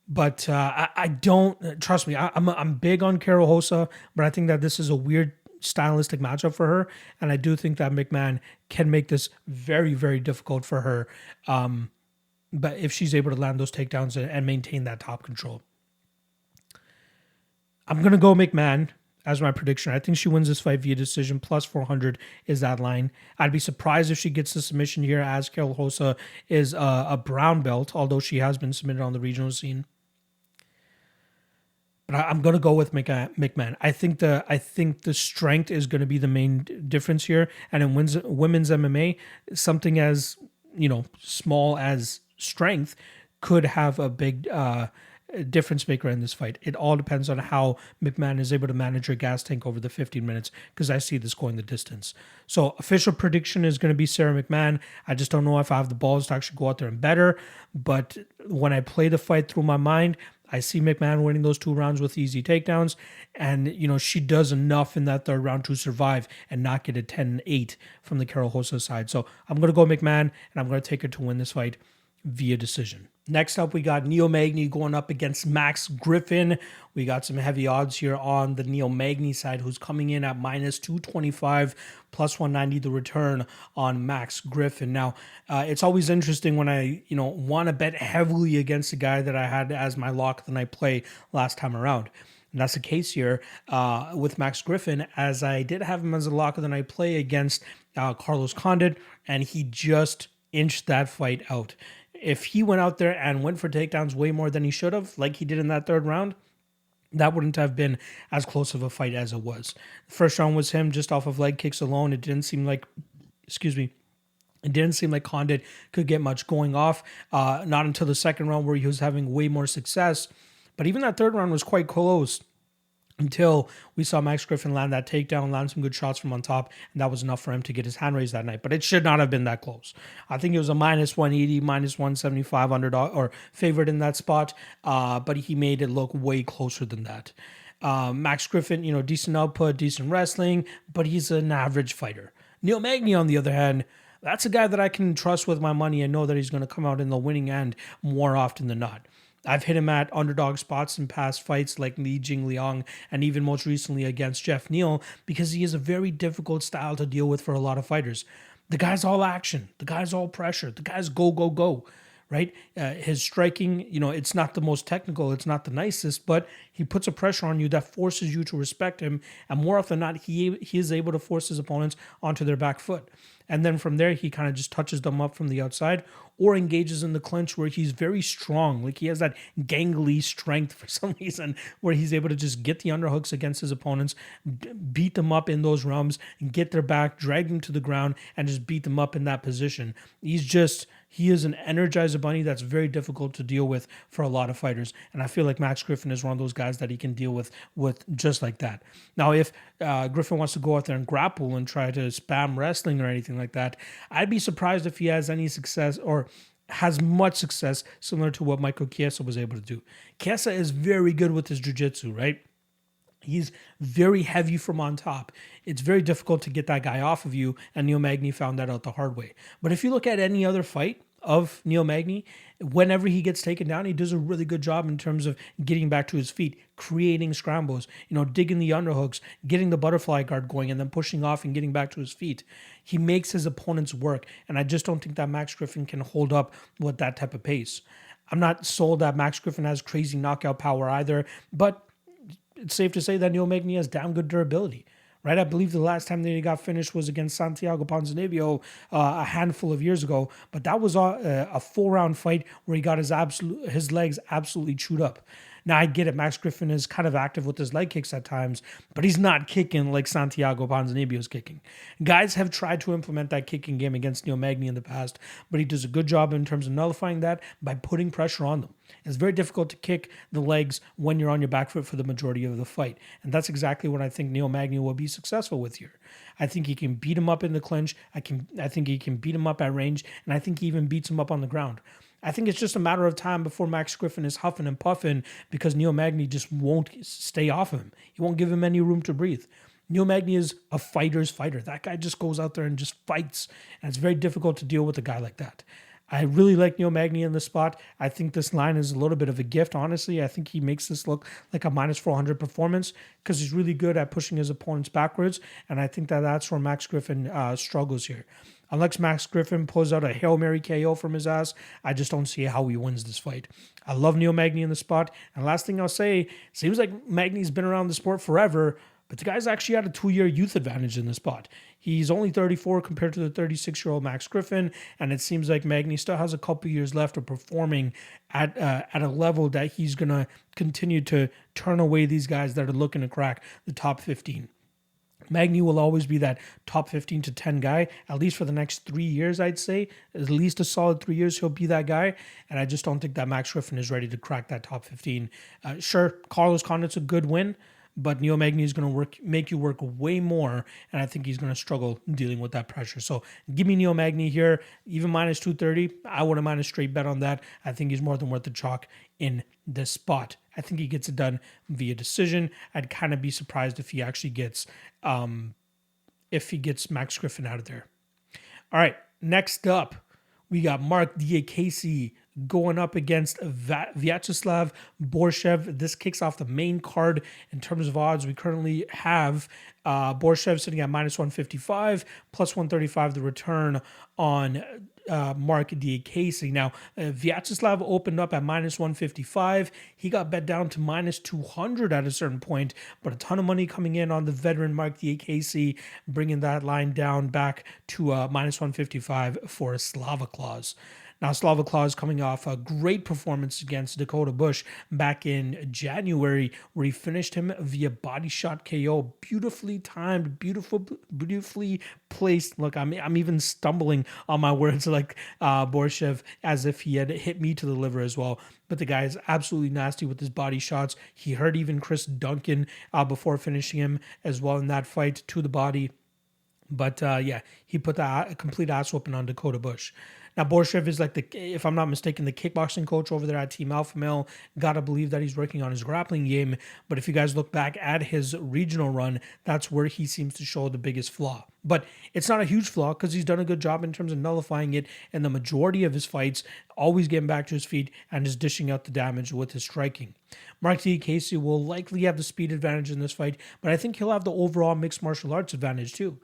But I don't, trust me, I'm big on Karol Rosa, but I think that this is a weird stylistic matchup for her, and I do think that McMann can make this very, very difficult for her, but if she's able to land those takedowns and maintain that top control. I'm going to go McMann as my prediction. I think she wins this fight via decision. Plus 400 is that line. I'd be surprised if she gets the submission here, as Karol Rosa is a brown belt, although she has been submitted on the regional scene. But I'm gonna go with McMann. I think the strength is going to be the main difference here. And in women's MMA, something as small as strength could have a big difference maker in this fight. It all depends on how McMann is able to manage her gas tank over the 15 minutes, because I see this going the distance. So official prediction is going to be Sarah McMann. I just don't know if I have the balls to actually go out there and bet her. But when I play the fight through my mind, I see McMann winning those 2 rounds with easy takedowns. And, she does enough in that 3rd round to survive and not get a 10-8 from the Carol Rosa side. So I'm going to go McMann, and I'm going to take her to win this fight via decision. Next up, we got Neil Magny going up against Max Griffin. We got some heavy odds here on the Neil Magny side, who's coming in at minus 225, plus 190 the return on Max Griffin. Now, it's always interesting when I, want to bet heavily against a guy that I had as my lock of the night play last time around. And that's the case here with Max Griffin, as I did have him as a lock of the night play against Carlos Condit, and he just inched that fight out. If he went out there and went for takedowns way more than he should have, like he did in that 3rd round, that wouldn't have been as close of a fight as it was. The first round was him just off of leg kicks alone. It didn't seem like, it didn't seem like Condit could get much going off. Not until the 2nd round, where he was having way more success. But even that 3rd round was quite close, until we saw Max Griffin land that takedown, land some good shots from on top, and that was enough for him to get his hand raised that night. But it should not have been that close. I think it was a minus 180, minus 175 underdog, or favored in that spot, but he made it look way closer than that. Max Griffin, decent output, decent wrestling, but he's an average fighter. Neil Magny, on the other hand, that's a guy that I can trust with my money and know that he's going to come out in the winning end more often than not. I've hit him at underdog spots in past fights like Li Jingliang, and even most recently against Jeff Neal, because he is a very difficult style to deal with for a lot of fighters. The guy's all action. The guy's all pressure. The guy's go, go, go, right? His striking, it's not the most technical. It's not the nicest, but he puts a pressure on you that forces you to respect him. And more often than not, he is able to force his opponents onto their back foot. And then from there, he kind of just touches them up from the outside, or engages in the clinch, where he's very strong. Like, he has that gangly strength for some reason, where he's able to just get the underhooks against his opponents, beat them up in those realms, and get their back, drag them to the ground, and just beat them up in that position. He is an energizer bunny that's very difficult to deal with for a lot of fighters. And I feel like Max Griffin is one of those guys that he can deal with just like that. Now, if Griffin wants to go out there and grapple and try to spam wrestling or anything like that, I'd be surprised if he has any success, or has much success similar to what Michael Chiesa was able to do. Chiesa is very good with his jiu-jitsu, right? He's very heavy from on top. It's very difficult to get that guy off of you, and Neil Magny found that out the hard way. But if you look at any other fight of Neil Magny, whenever he gets taken down, he does a really good job in terms of getting back to his feet, creating scrambles, digging the underhooks, getting the butterfly guard going, and then pushing off and getting back to his feet. He makes his opponents work, and I just don't think that Max Griffin can hold up with that type of pace. I'm not sold that Max Griffin has crazy knockout power either, but it's safe to say that Neil Magny has damn good durability, right? I believe the last time that he got finished was against Santiago Ponzinibbio a handful of years ago, but that was a 4-round fight where he got his legs absolutely chewed up. Now, I get it. Max Griffin is kind of active with his leg kicks at times, but he's not kicking like Santiago Ponzinibbio's kicking. Guys have tried to implement that kicking game against Neil Magny in the past, but he does a good job in terms of nullifying that by putting pressure on them. It's very difficult to kick the legs when you're on your back foot for the majority of the fight, and that's exactly what I think Neil Magny will be successful with here. I think he can beat him up in the clinch. I think he can beat him up at range, and I think he even beats him up on the ground. I think it's just a matter of time before Max Griffin is huffing and puffing, because Neil Magny just won't stay off him. He won't give him any room to breathe. Neil Magny is a fighter's fighter. That guy just goes out there and just fights, and it's very difficult to deal with a guy like that. I really like Neil Magny in this spot. I think this line is a little bit of a gift, honestly. I think he makes this look like a minus 400 performance, because he's really good at pushing his opponents backwards, and I think that that's where Max Griffin struggles here. Unless Max Griffin pulls out a Hail Mary KO from his ass, I just don't see how he wins this fight. I love Neil Magny in the spot. And last thing I'll say, seems like Magny's been around the sport forever, But the guy's actually had a 2-year youth advantage in this spot. He's only 34 compared to the 36-year-old Max Griffin, and it seems like Magny still has a couple years left of performing at a level that he's going to continue to turn away these guys that are looking to crack the top 15. Magny will always be that top 15 to 10 guy, at least for the next 3 years, I'd say. At least a solid 3 years, he'll be that guy. And I just don't think that Max Griffin is ready to crack that top 15. Sure, Carlos Condit's a good win, but Neil Magny is going to make you work way more, and I think he's going to struggle dealing with that pressure. So give me Neil Magny here, even minus 230. I wouldn't mind a straight bet on that. I think he's more than worth the chalk in this spot. I think he gets it done via decision. I'd kind of be surprised if he actually gets Max Griffin out of there. All right, next up, we got Mark Diakiese going up against Vyacheslav Borshchev. This kicks off the main card in terms of odds. We currently have Borshchev sitting at minus 155, plus 135 the return on Mark Diakiese. Now, Vyacheslav opened up at minus 155. He got bet down to minus 200 at a certain point, but a ton of money coming in on the veteran Mark Diakiese, bringing that line down back to minus 155 for a Slava clause. Now, Slava Claus coming off a great performance against Dakota Bush back in January, where he finished him via body shot KO. Beautifully timed, beautifully placed. Look, I'm even stumbling on my words like Borshchev, as if he had hit me to the liver as well. But the guy is absolutely nasty with his body shots. He hurt even Chris Duncan before finishing him as well in that fight to the body. But yeah, he put a complete ass whooping on Dakota Bush. Now, Borshchev is like if I'm not mistaken, the kickboxing coach over there at Team Alpha Male. Gotta believe that he's working on his grappling game. But if you guys look back at his regional run, that's where he seems to show the biggest flaw. But it's not a huge flaw because he's done a good job in terms of nullifying it. And the majority of his fights, always getting back to his feet and just dishing out the damage with his striking. Mark Diakiese will likely have the speed advantage in this fight, but I think he'll have the overall mixed martial arts advantage too.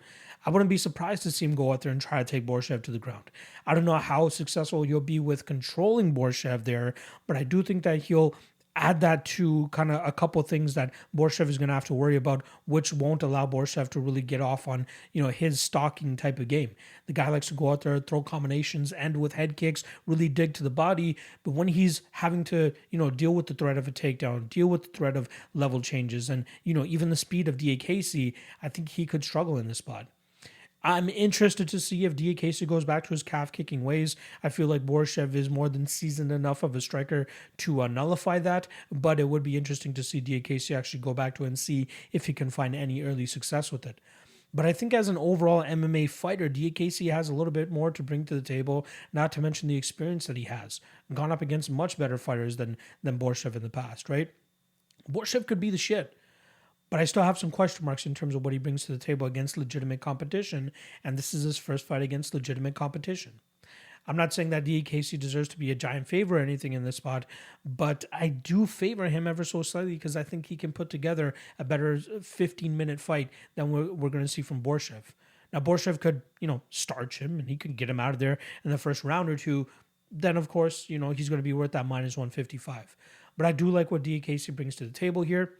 I wouldn't be surprised to see him go out there and try to take Borshchev to the ground. I don't know how successful he'll be with controlling Borshchev there, but I do think that he'll add that to kind of a couple things that Borshchev is going to have to worry about, which won't allow Borshchev to really get off on, his stalking type of game. The guy likes to go out there, throw combinations, and with head kicks, really dig to the body. But when he's having to, deal with the threat of a takedown, deal with the threat of level changes, and, even the speed of Diakiese, I think he could struggle in this spot. I'm interested to see if Diakiese goes back to his calf-kicking ways. I feel like Borshchev is more than seasoned enough of a striker to nullify that, but it would be interesting to see Diakiese actually go back to it and see if he can find any early success with it. But I think as an overall MMA fighter, Diakiese has a little bit more to bring to the table, not to mention the experience that he has. Gone up against much better fighters than Borshchev in the past, right? Borshchev could be the shit. But I still have some question marks in terms of what he brings to the table against legitimate competition, and this is his first fight against legitimate competition. I'm not saying that Diakiese deserves to be a giant favor or anything in this spot, but I do favor him ever so slightly because I think he can put together a better 15-minute fight than we're going to see from Borshchev. Now, Borshchev could, starch him, and he could get him out of there in the first round or two. Then, of course, he's going to be worth that minus 155. But I do like what Diakiese brings to the table here.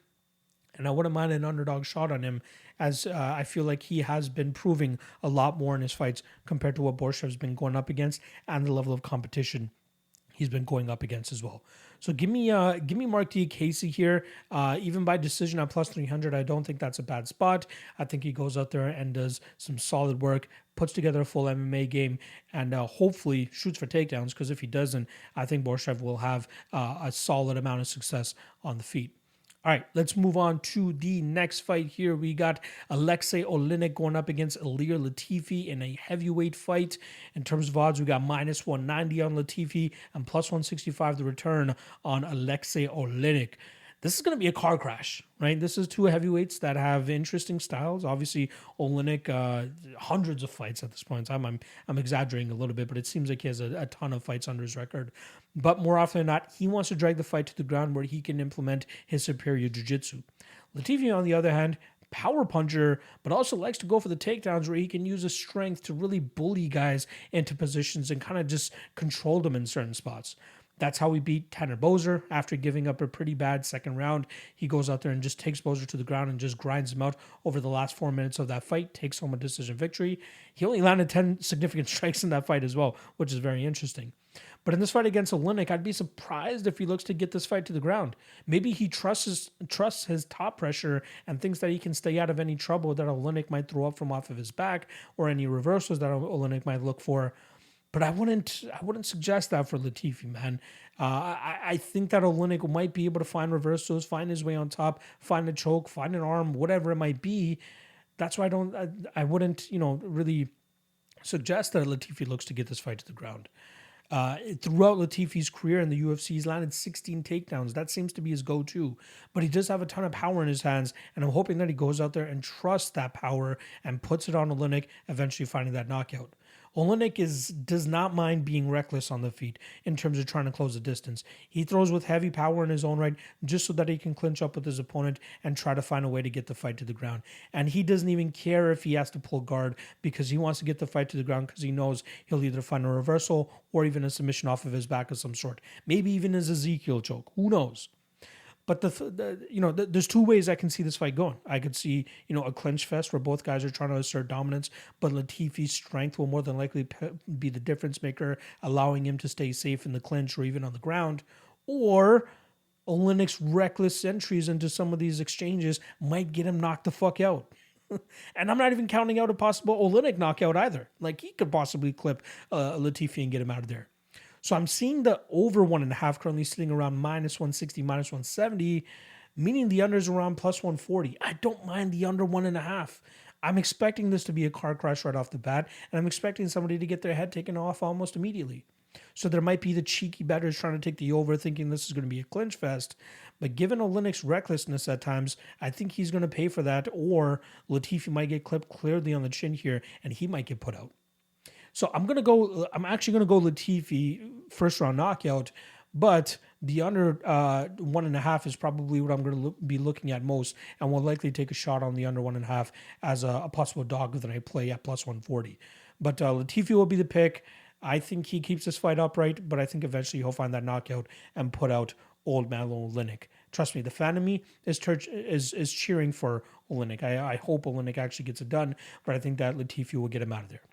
And I wouldn't mind an underdog shot on him, as I feel like he has been proving a lot more in his fights compared to what Borshchev's been going up against and the level of competition he's been going up against as well. So give me Mark Diakiese here, even by decision at plus 300. I don't think that's a bad spot. I think he goes out there and does some solid work, puts together a full MMA game, and hopefully shoots for takedowns, because if he doesn't, I think Borshchev will have a solid amount of success on the feet. All right, let's move on to the next fight here. We got Alexei Oleinik going up against Ilir Latifi in a heavyweight fight. In terms of odds, we got minus 190 on Latifi and plus 165 the return on Alexei Oleinik. This is going to be a car crash, right? This is two heavyweights that have interesting styles. Obviously, Oleinik, hundreds of fights at this point in time. I'm exaggerating a little bit, but it seems like he has a ton of fights under his record. But more often than not, he wants to drag the fight to the ground where he can implement his superior jiu-jitsu. Latifi, on the other hand, power puncher, but also likes to go for the takedowns where he can use his strength to really bully guys into positions and kind of just control them in certain spots. That's how he beat Tanner Boser after giving up a pretty bad second round. He goes out there and just takes Boser to the ground and just grinds him out over the last 4 minutes of that fight, takes home a decision victory. He only landed 10 significant strikes in that fight as well, which is very interesting. But in this fight against Oleinik, I'd be surprised if he looks to get this fight to the ground. Maybe he trusts his top pressure and thinks that he can stay out of any trouble that Oleinik might throw up from off of his back or any reversals that Oleinik might look for. But I wouldn't suggest that for Latifi, man. I think that Oleinik might be able to find reversals, find his way on top, find a choke, find an arm, whatever it might be. That's why I wouldn't, really suggest that Latifi looks to get this fight to the ground. Throughout Latifi's career in the UFC, he's landed 16 takedowns. That seems to be his go-to. But he does have a ton of power in his hands, and I'm hoping that he goes out there and trusts that power and puts it on Oleinik, eventually finding that knockout. Oleinik does not mind being reckless on the feet in terms of trying to close the distance. He throws with heavy power in his own right just so that he can clinch up with his opponent and try to find a way to get the fight to the ground. And he doesn't even care if he has to pull guard because he wants to get the fight to the ground because he knows he'll either find a reversal or even a submission off of his back of some sort. Maybe even his Ezekiel choke. Who knows? But there's two ways I can see this fight going. I could see, a clinch fest where both guys are trying to assert dominance, but Latifi's strength will more than likely be the difference maker, allowing him to stay safe in the clinch or even on the ground. Or Oleinik's reckless entries into some of these exchanges might get him knocked the fuck out. And I'm not even counting out a possible Oleinik knockout either. Like, he could possibly clip Latifi and get him out of there. So I'm seeing the over 1.5 currently sitting around -160, -170, meaning the under is around +140. I don't mind the under 1.5. I'm expecting this to be a car crash right off the bat, and I'm expecting somebody to get their head taken off almost immediately. So there might be the cheeky bettors trying to take the over, thinking this is going to be a clinch fest. But given Oleinik's recklessness at times, I think he's going to pay for that, or Latifi might get clipped clearly on the chin here, and he might get put out. So I'm actually going to go Latifi first round knockout, but the under 1.5 is probably what I'm going to be looking at most, and will likely take a shot on the under 1.5 as a possible dog that I play at +140. But Latifi will be the pick. I think he keeps this fight upright, but I think eventually he'll find that knockout and put out old man Oleinik. Trust me, the fan of me is cheering for Oleinik. I hope Oleinik actually gets it done, but I think that Latifi will get him out of there.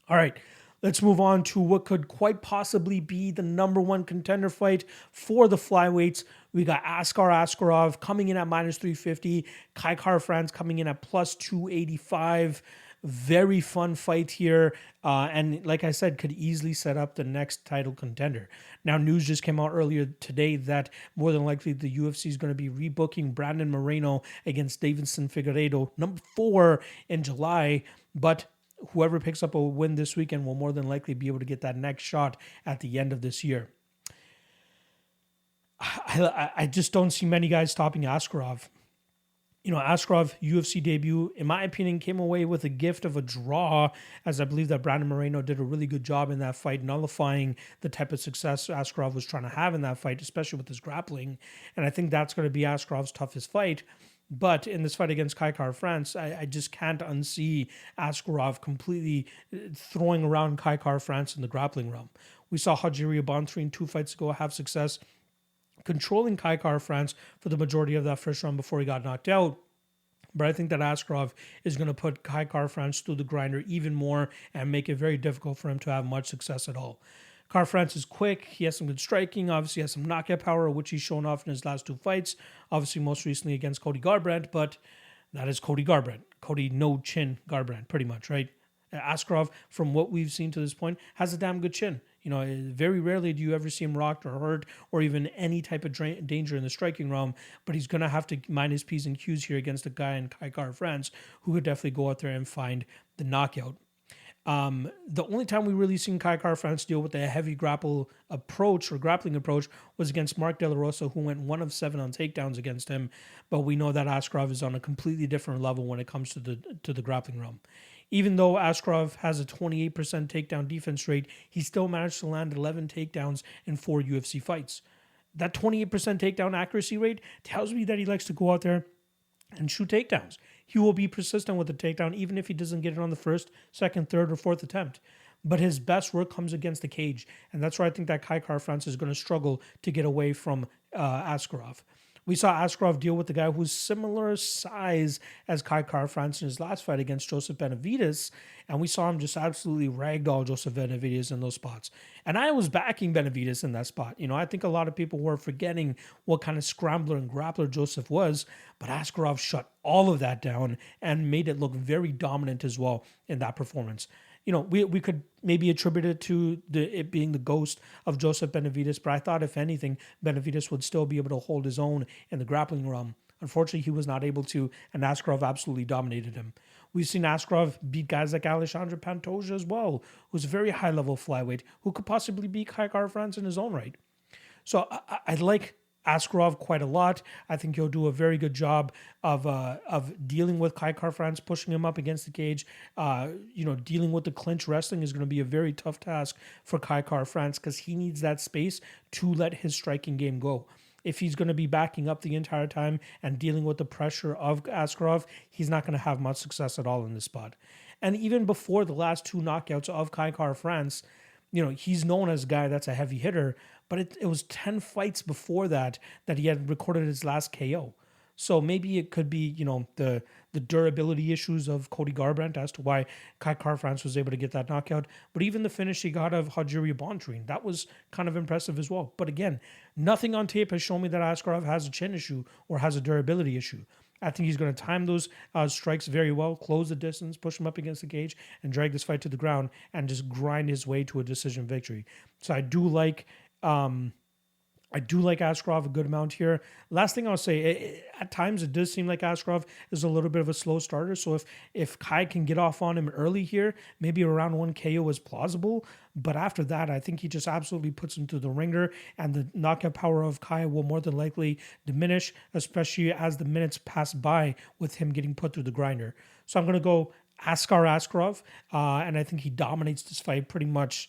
All right, let's move on to what could quite possibly be the number one contender fight for the flyweights. We got Askarov coming in at -350, Kai Kara-France coming in at +285. Very fun fight here, and like I said, could easily set up the next title contender. Now, news just came out earlier today that more than likely the UFC is going to be rebooking Brandon Moreno against Davidson Figueiredo, number 4 in July, but whoever picks up a win this weekend will more than likely be able to get that next shot at the end of this year. I just don't see many guys stopping Askarov. Askarov UFC debut, in my opinion, came away with a gift of a draw, as I believe that Brandon Moreno did a really good job in that fight, nullifying the type of success Askarov was trying to have in that fight, especially with his grappling. And I think that's going to be Askarov's toughest fight. But in this fight against Kai Kara-France, I just can't unsee Askarov completely throwing around Kai Kara-France in the grappling realm. We saw Hajiri Bonthrin 2 fights ago have success controlling Kai Kara-France for the majority of that first round before he got knocked out. But I think that Askarov is going to put Kai Kara-France through the grinder even more and make it very difficult for him to have much success at all. Kara-France is quick. He has some good striking. Obviously, he has some knockout power, which he's shown off in his last 2 fights. Obviously, most recently against Cody Garbrandt, but that is Cody Garbrandt. Cody no chin Garbrandt, pretty much, right? Askarov, from what we've seen to this point, has a damn good chin. Very rarely do you ever see him rocked or hurt or even any type of danger in the striking realm, but he's going to have to mind his P's and Q's here against a guy in Kai Kara-France who could definitely go out there and find the knockout. The only time we really seen Kai Kara-France deal with a heavy grappling approach was against Mark De La Rosa, who went 1 of 7 on takedowns against him. But we know that Askarov is on a completely different level when it comes to the grappling realm. Even though Askarov has a 28% takedown defense rate, he still managed to land 11 takedowns in 4 UFC fights. That 28% takedown accuracy rate tells me that he likes to go out there and shoot takedowns. He will be persistent with the takedown even if he doesn't get it on the first, second, third, or fourth attempt. but his best work comes against the cage. And that's where I think that Kai Kara-France is going to struggle to get away from Askarov. We saw Askarov deal with the guy who's similar size as Kai Kara-France in his last fight against Joseph Benavidez, and we saw him just absolutely ragdoll Joseph Benavidez in those spots. And I was backing Benavidez in that spot. I think a lot of people were forgetting what kind of scrambler and grappler Joseph was, but Askarov shut all of that down and made it look very dominant as well in that performance. We could maybe attribute it to it being the ghost of Joseph Benavidez, but I thought, if anything, Benavidez would still be able to hold his own in the grappling realm. Unfortunately, he was not able to, and Askarov absolutely dominated him. We've seen Askarov beat guys like Alexandre Pantoja as well, who's a very high-level flyweight, who could possibly beat Kai Kara-France in his own right. So I like Askarov quite a lot. I think he'll do a very good job of dealing with Kai Kara-France, pushing him up against the cage. Dealing with the clinch wrestling is going to be a very tough task for Kai Kara-France because he needs that space to let his striking game go. If he's going to be backing up the entire time and dealing with the pressure of Askarov, he's not going to have much success at all in this spot. And even before the last two knockouts of Kai Kara-France, he's known as a guy that's a heavy hitter, but it was 10 fights before that he had recorded his last KO. So maybe it could be, the durability issues of Cody Garbrandt as to why Kai Kara-France was able to get that knockout. But even the finish he got of Hajiri Bontarine, that was kind of impressive as well. But again, nothing on tape has shown me that Askarov has a chin issue or has a durability issue. I think he's going to time those strikes very well, close the distance, push him up against the cage, and drag this fight to the ground and just grind his way to a decision victory. So I do like Askarov a good amount here. Last thing I'll say, at times it does seem like Askarov is a little bit of a slow starter. So if Kai can get off on him early here, maybe around 1 KO is plausible. But after that, I think he just absolutely puts him through the ringer, and the knockout power of Kai will more than likely diminish, especially as the minutes pass by with him getting put through the grinder. So I'm going to go Askarov, and I think he dominates this fight pretty much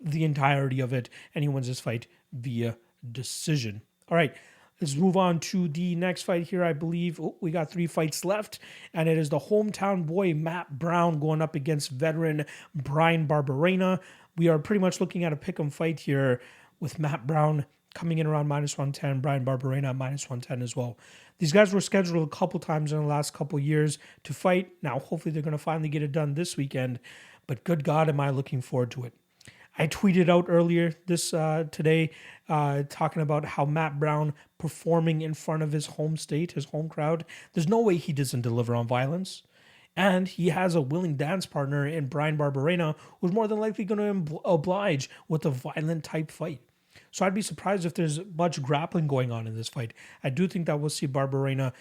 the entirety of it, and he wins this fight via decision. All right, let's move on to the next fight here. I believe we got 3 fights left, and it is the hometown boy Matt Brown going up against veteran Bryan Barberena. We are pretty much looking at a pick'em fight here with Matt Brown coming in around -110, Bryan Barberena at -110 as well. These guys were scheduled a couple times in the last couple years to fight. Now, hopefully they're going to finally get it done this weekend, but good God, am I looking forward to it. I tweeted out earlier today talking about how Matt Brown performing in front of his home state, his home crowd, there's no way he doesn't deliver on violence. And he has a willing dance partner in Bryan Barberena who's more than likely going to oblige with a violent type fight. So I'd be surprised if there's much grappling going on in this fight. I do think that we'll see Barberena,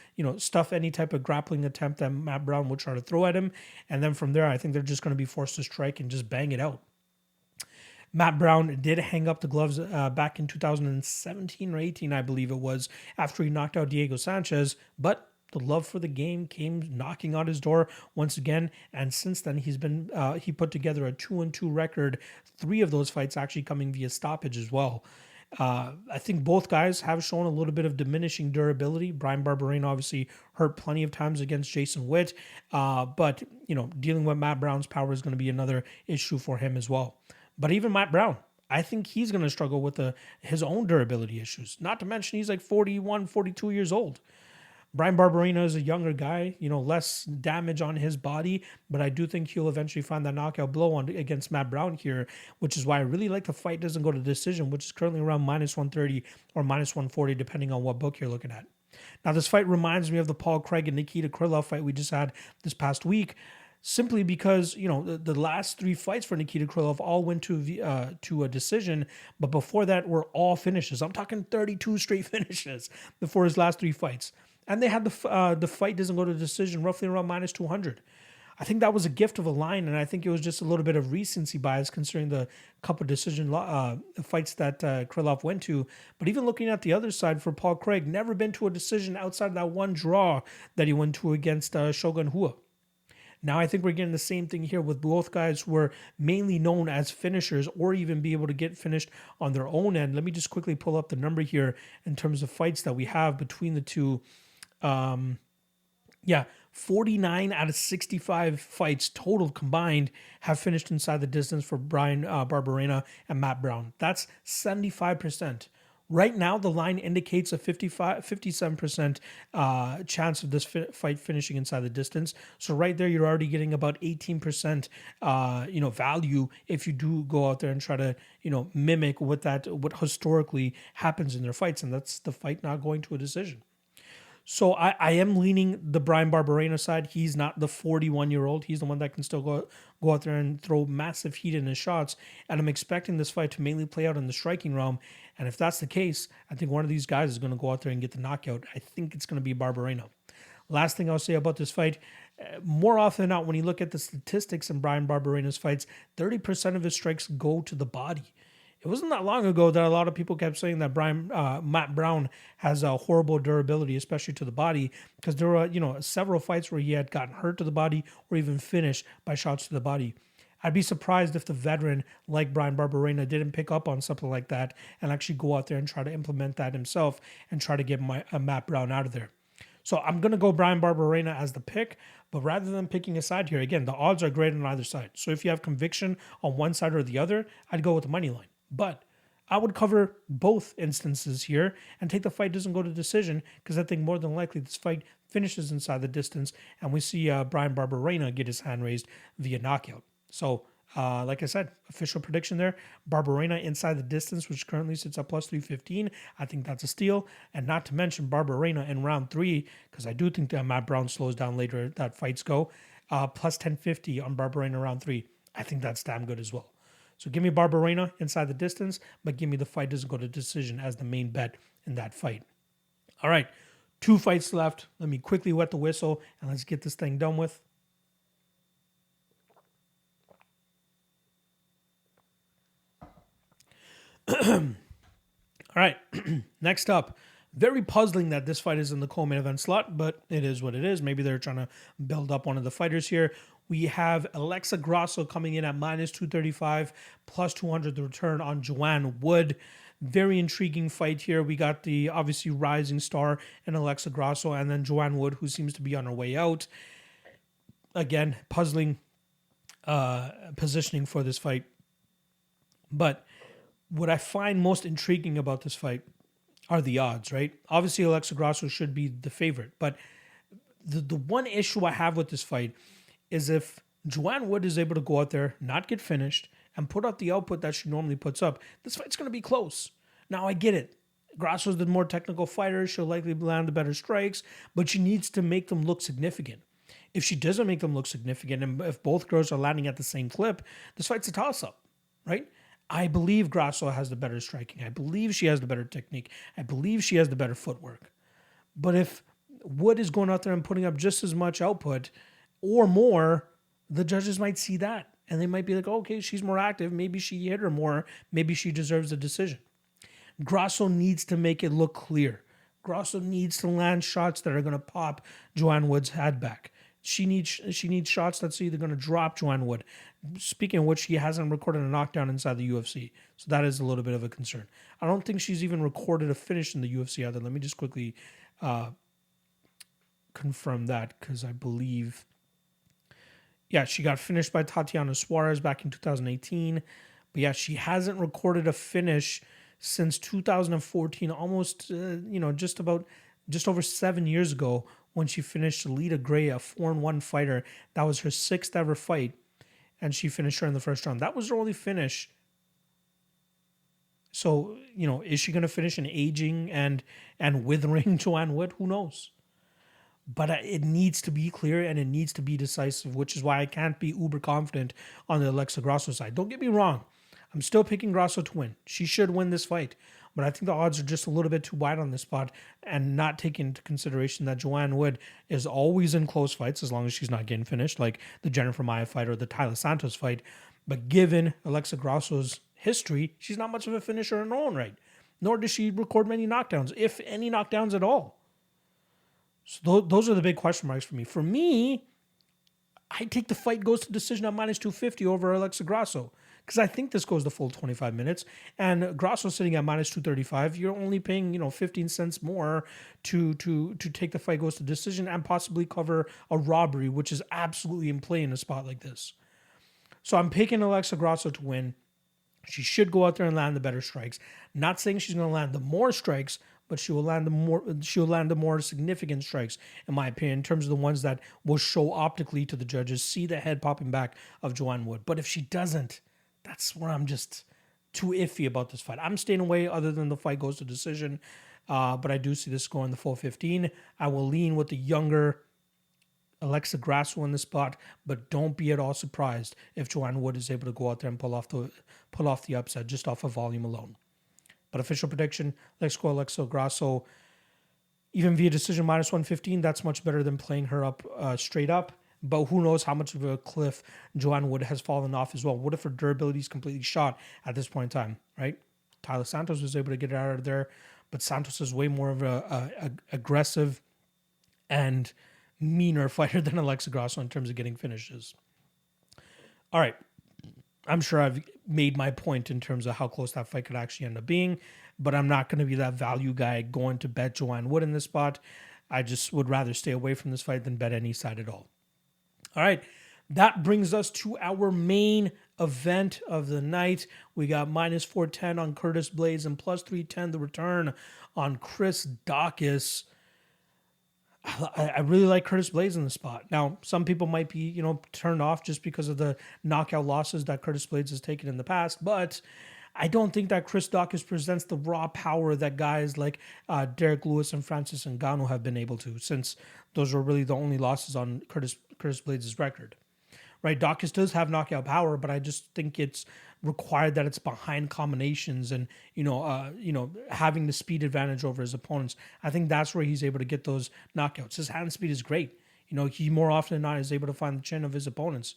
stuff any type of grappling attempt that Matt Brown will try to throw at him. And then from there, I think they're just going to be forced to strike and just bang it out. Matt Brown did hang up the gloves back in 2017 or 18, I believe it was, after he knocked out Diego Sanchez, but the love for the game came knocking on his door once again, and since then he put together a 2-2 record, 3 of those fights actually coming via stoppage as well. I think both guys have shown a little bit of diminishing durability. Bryan Barberena obviously hurt plenty of times against Jason Witt, but dealing with Matt Brown's power is going to be another issue for him as well. But even Matt Brown, I think he's going to struggle with his own durability issues. Not to mention he's like 41, 42 years old. Bryan Barberena is a younger guy, less damage on his body, but I do think he'll eventually find that knockout blow against Matt Brown here, which is why I really like the fight doesn't go to decision, which is currently around -130 or -140, depending on what book you're looking at. Now, this fight reminds me of the Paul Craig and Nikita Krylov fight we just had this past week, simply because, the last 3 fights for Nikita Krylov all went to a decision, but before that were all finishes. I'm talking 32 straight finishes before his last 3 fights. And they had the fight doesn't go to decision roughly around -200. I think that was a gift of a line, and I think it was just a little bit of recency bias considering the couple decision fights that Krylov went to. But even looking at the other side for Paul Craig, never been to a decision outside of that one draw that he went to against Shogun Rua. Now, I think we're getting the same thing here with both guys who are mainly known as finishers or even be able to get finished on their own end. Let me just quickly pull up the number here in terms of fights that we have between the two. 49 out of 65 fights total combined have finished inside the distance for Brian Barberena and Matt Brown. That's 75%. Right now, the line indicates a 57% chance of this fight finishing inside the distance. So right there, you're already getting about 18% value if you do go out there and try to mimic what historically happens in their fights, and that's the fight not going to a decision. So I am leaning the Brian Barberena side. He's not the 41-year-old. He's the one that can still go out there and throw massive heat in his shots. And I'm expecting this fight to mainly play out in the striking realm. And if that's the case, I think one of these guys is going to go out there and get the knockout. I think it's going to be Barberena. Last thing I'll say about this fight, more often than not, when you look at the statistics in Brian Barberena's fights, 30% of his strikes go to the body. It wasn't that long ago that a lot of people kept saying that Matt Brown has a horrible durability, especially to the body, because there were several fights where he had gotten hurt to the body or even finished by shots to the body. I'd be surprised if the veteran like Brian Barberena didn't pick up on something like that and actually go out there and try to implement that himself and try to get Matt Brown out of there. So I'm going to go Brian Barberena as the pick, but rather than picking a side here, again, the odds are great on either side. So if you have conviction on one side or the other, I'd go with the money line. But I would cover both instances here and take the fight doesn't go to decision, because I think more than likely this fight finishes inside the distance and we see Brian Barberena get his hand raised via knockout. So like I said, official prediction there, Barberena inside the distance, which currently sits at plus 315. I think that's a steal. And not to mention Barberena in round 3, because I do think that Matt Brown slows down later that fights go, plus 1050 on Barberena round 3. I think that's damn good as well. So give me Barberena inside the distance, but give me the fight doesn't go to decision as the main bet in that fight. All right, 2 fights left. Let me quickly wet the whistle and let's get this thing done with. All right, next up. Very puzzling that this fight is in the co-main event slot, but it is what it is. Maybe they're trying to build up one of the fighters here. We have Alexa Grasso coming in at minus 235, plus 200 the return on Joanne Wood. Very intriguing fight here. We got the obviously rising star in Alexa Grasso, and then Joanne Wood, who seems to be on her way out. Again, puzzling positioning for this fight. But what I find most intriguing about this fight are the odds, right? Obviously, Alexa Grasso should be the favorite, but the one issue I have with this fight is if Joanne Wood is able to go out there, not get finished, and put out the output that she normally puts up, this fight's going to be close. Now, I get it. Grasso's the more technical fighter. She'll likely land the better strikes, but she needs to make them look significant. If she doesn't make them look significant, and if both girls are landing at the same clip, this fight's a toss-up, right? I believe Grasso has the better striking. I believe she has the better technique. I believe she has the better footwork. But if Wood is going out there and putting up just as much output or more, the judges might see that. And they might be like, okay, she's more active. Maybe she hit her more. Maybe she deserves a decision. Grasso needs to make it look clear. Grasso needs to land shots that are going to pop Joanne Wood's head back. She needs shots that's either going to drop Joanne Wood. Speaking of which, she hasn't recorded a knockdown inside the UFC. So that is a little bit of a concern. I don't think she's even recorded a finish in the UFC either. Let me just quickly confirm that, because I believe... Yeah, she got finished by Tatiana Suarez back in 2018. But yeah, she hasn't recorded a finish since 2014, almost, just over 7 years ago, when she finished Lita Gray, a 4-1 fighter. That was her 6th ever fight, and she finished her in the first round. That was her only finish. So, is she going to finish an aging and withering Joanne Wood? Who knows? But it needs to be clear and it needs to be decisive, which is why I can't be uber confident on the Alexa Grasso side. Don't get me wrong. I'm still picking Grasso to win. She should win this fight. But I think the odds are just a little bit too wide on this spot, and not taking into consideration that Joanne Wood is always in close fights as long as she's not getting finished, like the Jennifer Maia fight or the Tyler Santos fight. But given Alexa Grasso's history, she's not much of a finisher in her own right. Nor does she record many knockdowns, if any knockdowns at all. So those are the big question marks for me. For me, I take the fight goes to decision at minus 250 over Alexa Grasso. because I think this goes the full 25 minutes. And Grasso sitting at minus 235. You're only paying 15 cents more to take the fight goes to decision and possibly cover a robbery, which is absolutely in play in a spot like this. So I'm picking Alexa Grasso to win. She should go out there and land the better strikes. Not saying she's going to land the more strikes, but she will land the more significant strikes, in my opinion, in terms of the ones that will show optically to the judges, see the head popping back of Joanne Wood. But if she doesn't, that's where I'm just too iffy about this fight. I'm staying away other than the fight goes to decision, but I do see this score in the full 15. I will lean with the younger Alexa Grasso in the spot, but don't be at all surprised if Joanne Wood is able to go out there and pull off the upset just off of volume alone. But official prediction, let's go Alexa Grasso, even via decision minus 115. That's much better than playing her up straight up. But who knows how much of a cliff Joanne Wood has fallen off as well. What if her durability is completely shot at this point in time, right? Tyler Santos was able to get it out of there, but Santos is way more of a aggressive and meaner fighter than Alexa Grasso in terms of getting finishes. All right. I'm sure I've made my point in terms of how close that fight could actually end up being, but I'm not going to be that value guy going to bet Joanne Wood in this spot. I just would rather stay away from this fight than bet any side at all. All right. That brings us to our main event of the night. We got minus 410 on Curtis Blaydes and plus 310 the return on Chris Daukaus. I really like Curtis Blaydes in the spot. Now, some people might be, turned off just because of the knockout losses that Curtis Blaydes has taken in the past, but I don't think that Chris Daukaus presents the raw power that guys like Derek Lewis and Francis Ngannou have been able to, since those were really the only losses on Curtis Blaydes' record. Right, Daukaus does have knockout power, but I just think it's required that it's behind combinations and having the speed advantage over his opponents. I think that's where he's able to get those knockouts. His hand speed is great. He more often than not is able to find the chin of his opponents.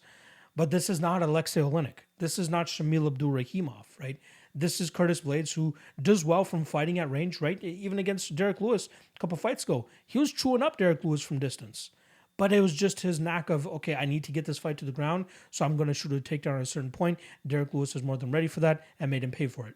But this is not Alexei Oleinik. This is not Shamil Abdurakhimov, right? This is Curtis Blaydes, who does well from fighting at range, right? Even against Derek Lewis a couple fights ago, he was chewing up Derek Lewis from distance. But it was just his knack of, okay, I need to get this fight to the ground, so I'm going to shoot a takedown at a certain point. Derek Lewis was more than ready for that and made him pay for it.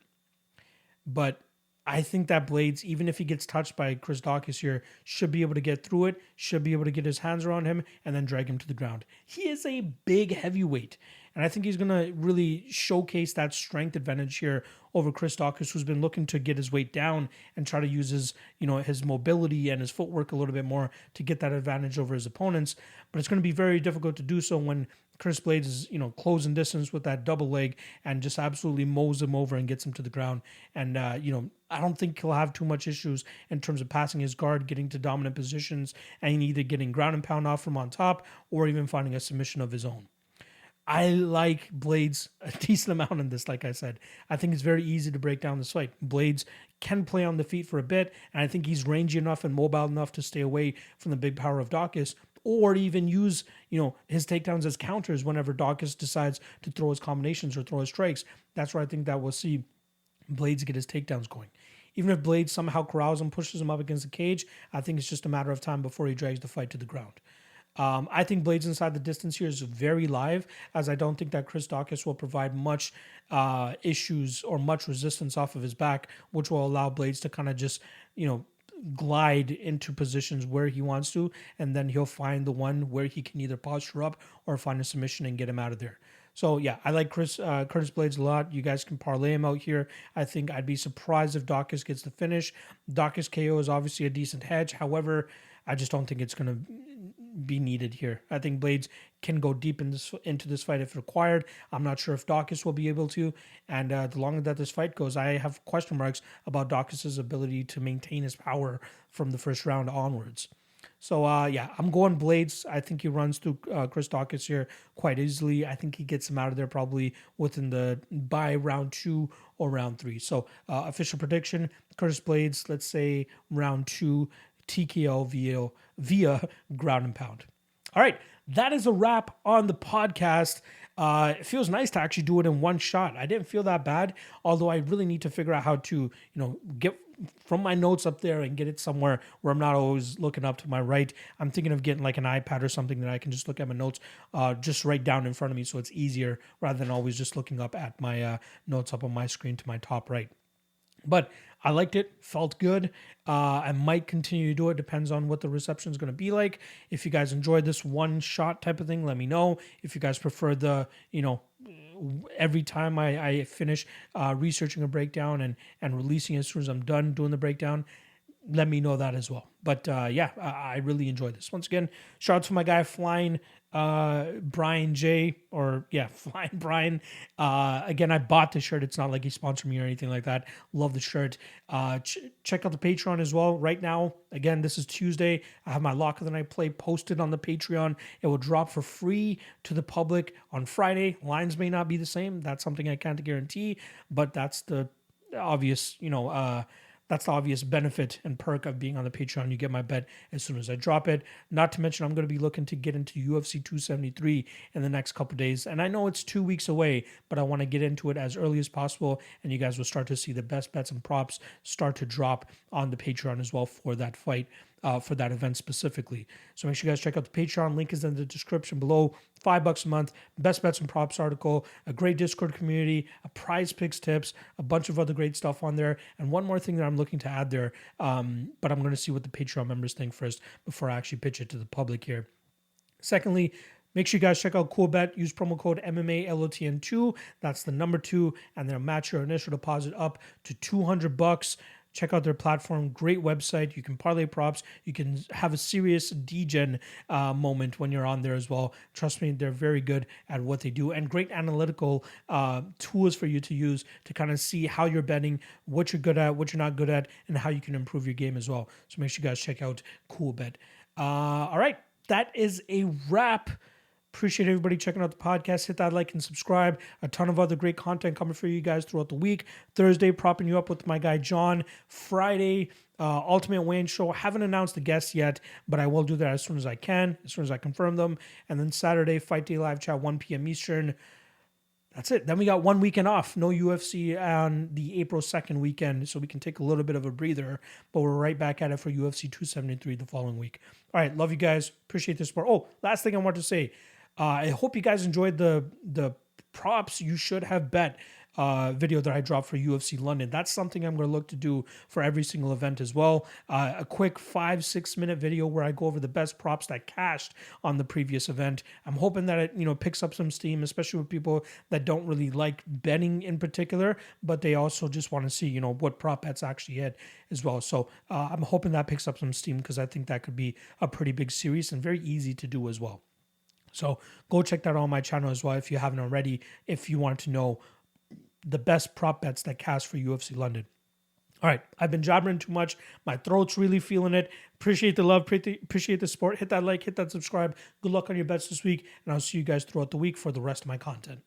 But I think that Blaydes, even if he gets touched by Chris Daukaus here, should be able to get through it, should be able to get his hands around him, and then drag him to the ground. He is a big heavyweight, and I think he's going to really showcase that strength advantage here over Chris Daukaus, who's been looking to get his weight down and try to use his, his mobility and his footwork a little bit more to get that advantage over his opponents. But it's going to be very difficult to do so when Chris Blaydes is, closing distance with that double leg and just absolutely mows him over and gets him to the ground. And, I don't think he'll have too much issues in terms of passing his guard, getting to dominant positions, and either getting ground and pound off from on top or even finding a submission of his own. I like Blaydes a decent amount in this, like I said. I think it's very easy to break down this fight. Blaydes can play on the feet for a bit, and I think he's rangy enough and mobile enough to stay away from the big power of Daukaus, or even use, his takedowns as counters whenever Daukaus decides to throw his combinations or throw his strikes. That's where I think that we'll see Blaydes get his takedowns going. Even if Blaydes somehow corrals him, pushes him up against the cage, I think it's just a matter of time before he drags the fight to the ground. I think Blaydes inside the distance here is very live, as I don't think that Chris Daukaus will provide much issues or much resistance off of his back, which will allow Blaydes to kind of just, glide into positions where he wants to, and then he'll find the one where he can either posture up or find a submission and get him out of there. So yeah, I like Curtis Blaydes a lot. You guys can parlay him out here. I think I'd be surprised if Daukaus gets the finish. Daukaus KO is obviously a decent hedge. However, I just don't think it's going to be needed here. I think Blaydes can go deep into this fight if required. I'm not sure if Daukaus will be able to. And the longer that this fight goes, I have question marks about Daukaus' ability to maintain his power from the first round onwards. So, I'm going Blaydes. I think he runs through Chris Daukaus here quite easily. I think he gets him out of there probably by round 2 or round 3. So, official prediction, Curtis Blaydes, let's say round 2, TKO via ground and pound. All right, that is a wrap on the podcast. It feels nice to actually do it in one shot. I didn't feel that bad, although I really need to figure out how to, get from my notes up there and get it somewhere where I'm not always looking up to my right. I'm thinking of getting like an iPad or something that I can just look at my notes just right down in front of me, so it's easier rather than always just looking up at my notes up on my screen to my top right. But I liked it, felt good. I might continue to do it. Depends on what the reception is going to be like. If you guys enjoyed this one shot type of thing, let me know. If you guys prefer the, every time I finish researching a breakdown and releasing it as soon as I'm done doing the breakdown, let me know that as well. But I really enjoyed this. Once again, shout out to my guy Flying Brian J, Flying Brian. Again, I bought the shirt. It's not like he sponsored me or anything like that. Love the shirt. Check out the Patreon as well. Right now, again, this is Tuesday. I have my Lock of the Night play posted on the Patreon. It will drop for free to the public on Friday. Lines may not be the same. That's something I can't guarantee, but that's the obvious, that's the obvious benefit and perk of being on the Patreon. You get my bet as soon as I drop it. Not to mention, I'm going to be looking to get into UFC 273 in the next couple of days. And I know it's 2 weeks away, but I want to get into it as early as possible. And you guys will start to see the best bets and props start to drop on the Patreon as well for that fight, for that event specifically. So make sure you guys check out the Patreon. Link is in the description below. $5 a month, best bets and props article, a great Discord community, a prize picks tips, a bunch of other great stuff on there. And one more thing that I'm looking to add there, but I'm going to see what the Patreon members think first before I actually pitch it to the public here. Secondly, make sure you guys check out Coolbet. Use promo code MMALOTN2. That's the number 2, and they'll match your initial deposit up to $200. Check out their platform. Great website. You can parlay props. You can have a serious degen moment when you're on there as well. Trust me, they're very good at what they do, and great analytical tools for you to use to kind of see how you're betting, what you're good at, what you're not good at, and how you can improve your game as well. So make sure you guys check out Coolbet. All right, that is a wrap. Appreciate everybody checking out the podcast. Hit that like and subscribe. A ton of other great content coming for you guys throughout the week. Thursday, propping you up with my guy John. Friday, Ultimate Wayne Show. Haven't announced the guests yet, but I will do that as soon as I can, as soon as I confirm them. And then Saturday, Fight Day Live Chat, 1 p.m. Eastern. That's it. Then we got 1 weekend off. No UFC on the April 2nd weekend, so we can take a little bit of a breather. But we're right back at it for UFC 273 the following week. All right, love you guys. Appreciate the support. Oh, last thing I want to say. I hope you guys enjoyed the props you should have bet video that I dropped for UFC London. That's something I'm going to look to do for every single event as well. A quick 5-6 minute video where I go over the best props that cashed on the previous event. I'm hoping that it picks up some steam, especially with people that don't really like betting in particular, but they also just want to see what prop bets actually hit as well. So I'm hoping that picks up some steam because I think that could be a pretty big series and very easy to do as well. So go check that out on my channel as well if you haven't already, if you want to know the best prop bets that cast for UFC London. All right, I've been jabbering too much. My throat's really feeling it. Appreciate the love, appreciate the support. Hit that like, hit that subscribe. Good luck on your bets this week, and I'll see you guys throughout the week for the rest of my content.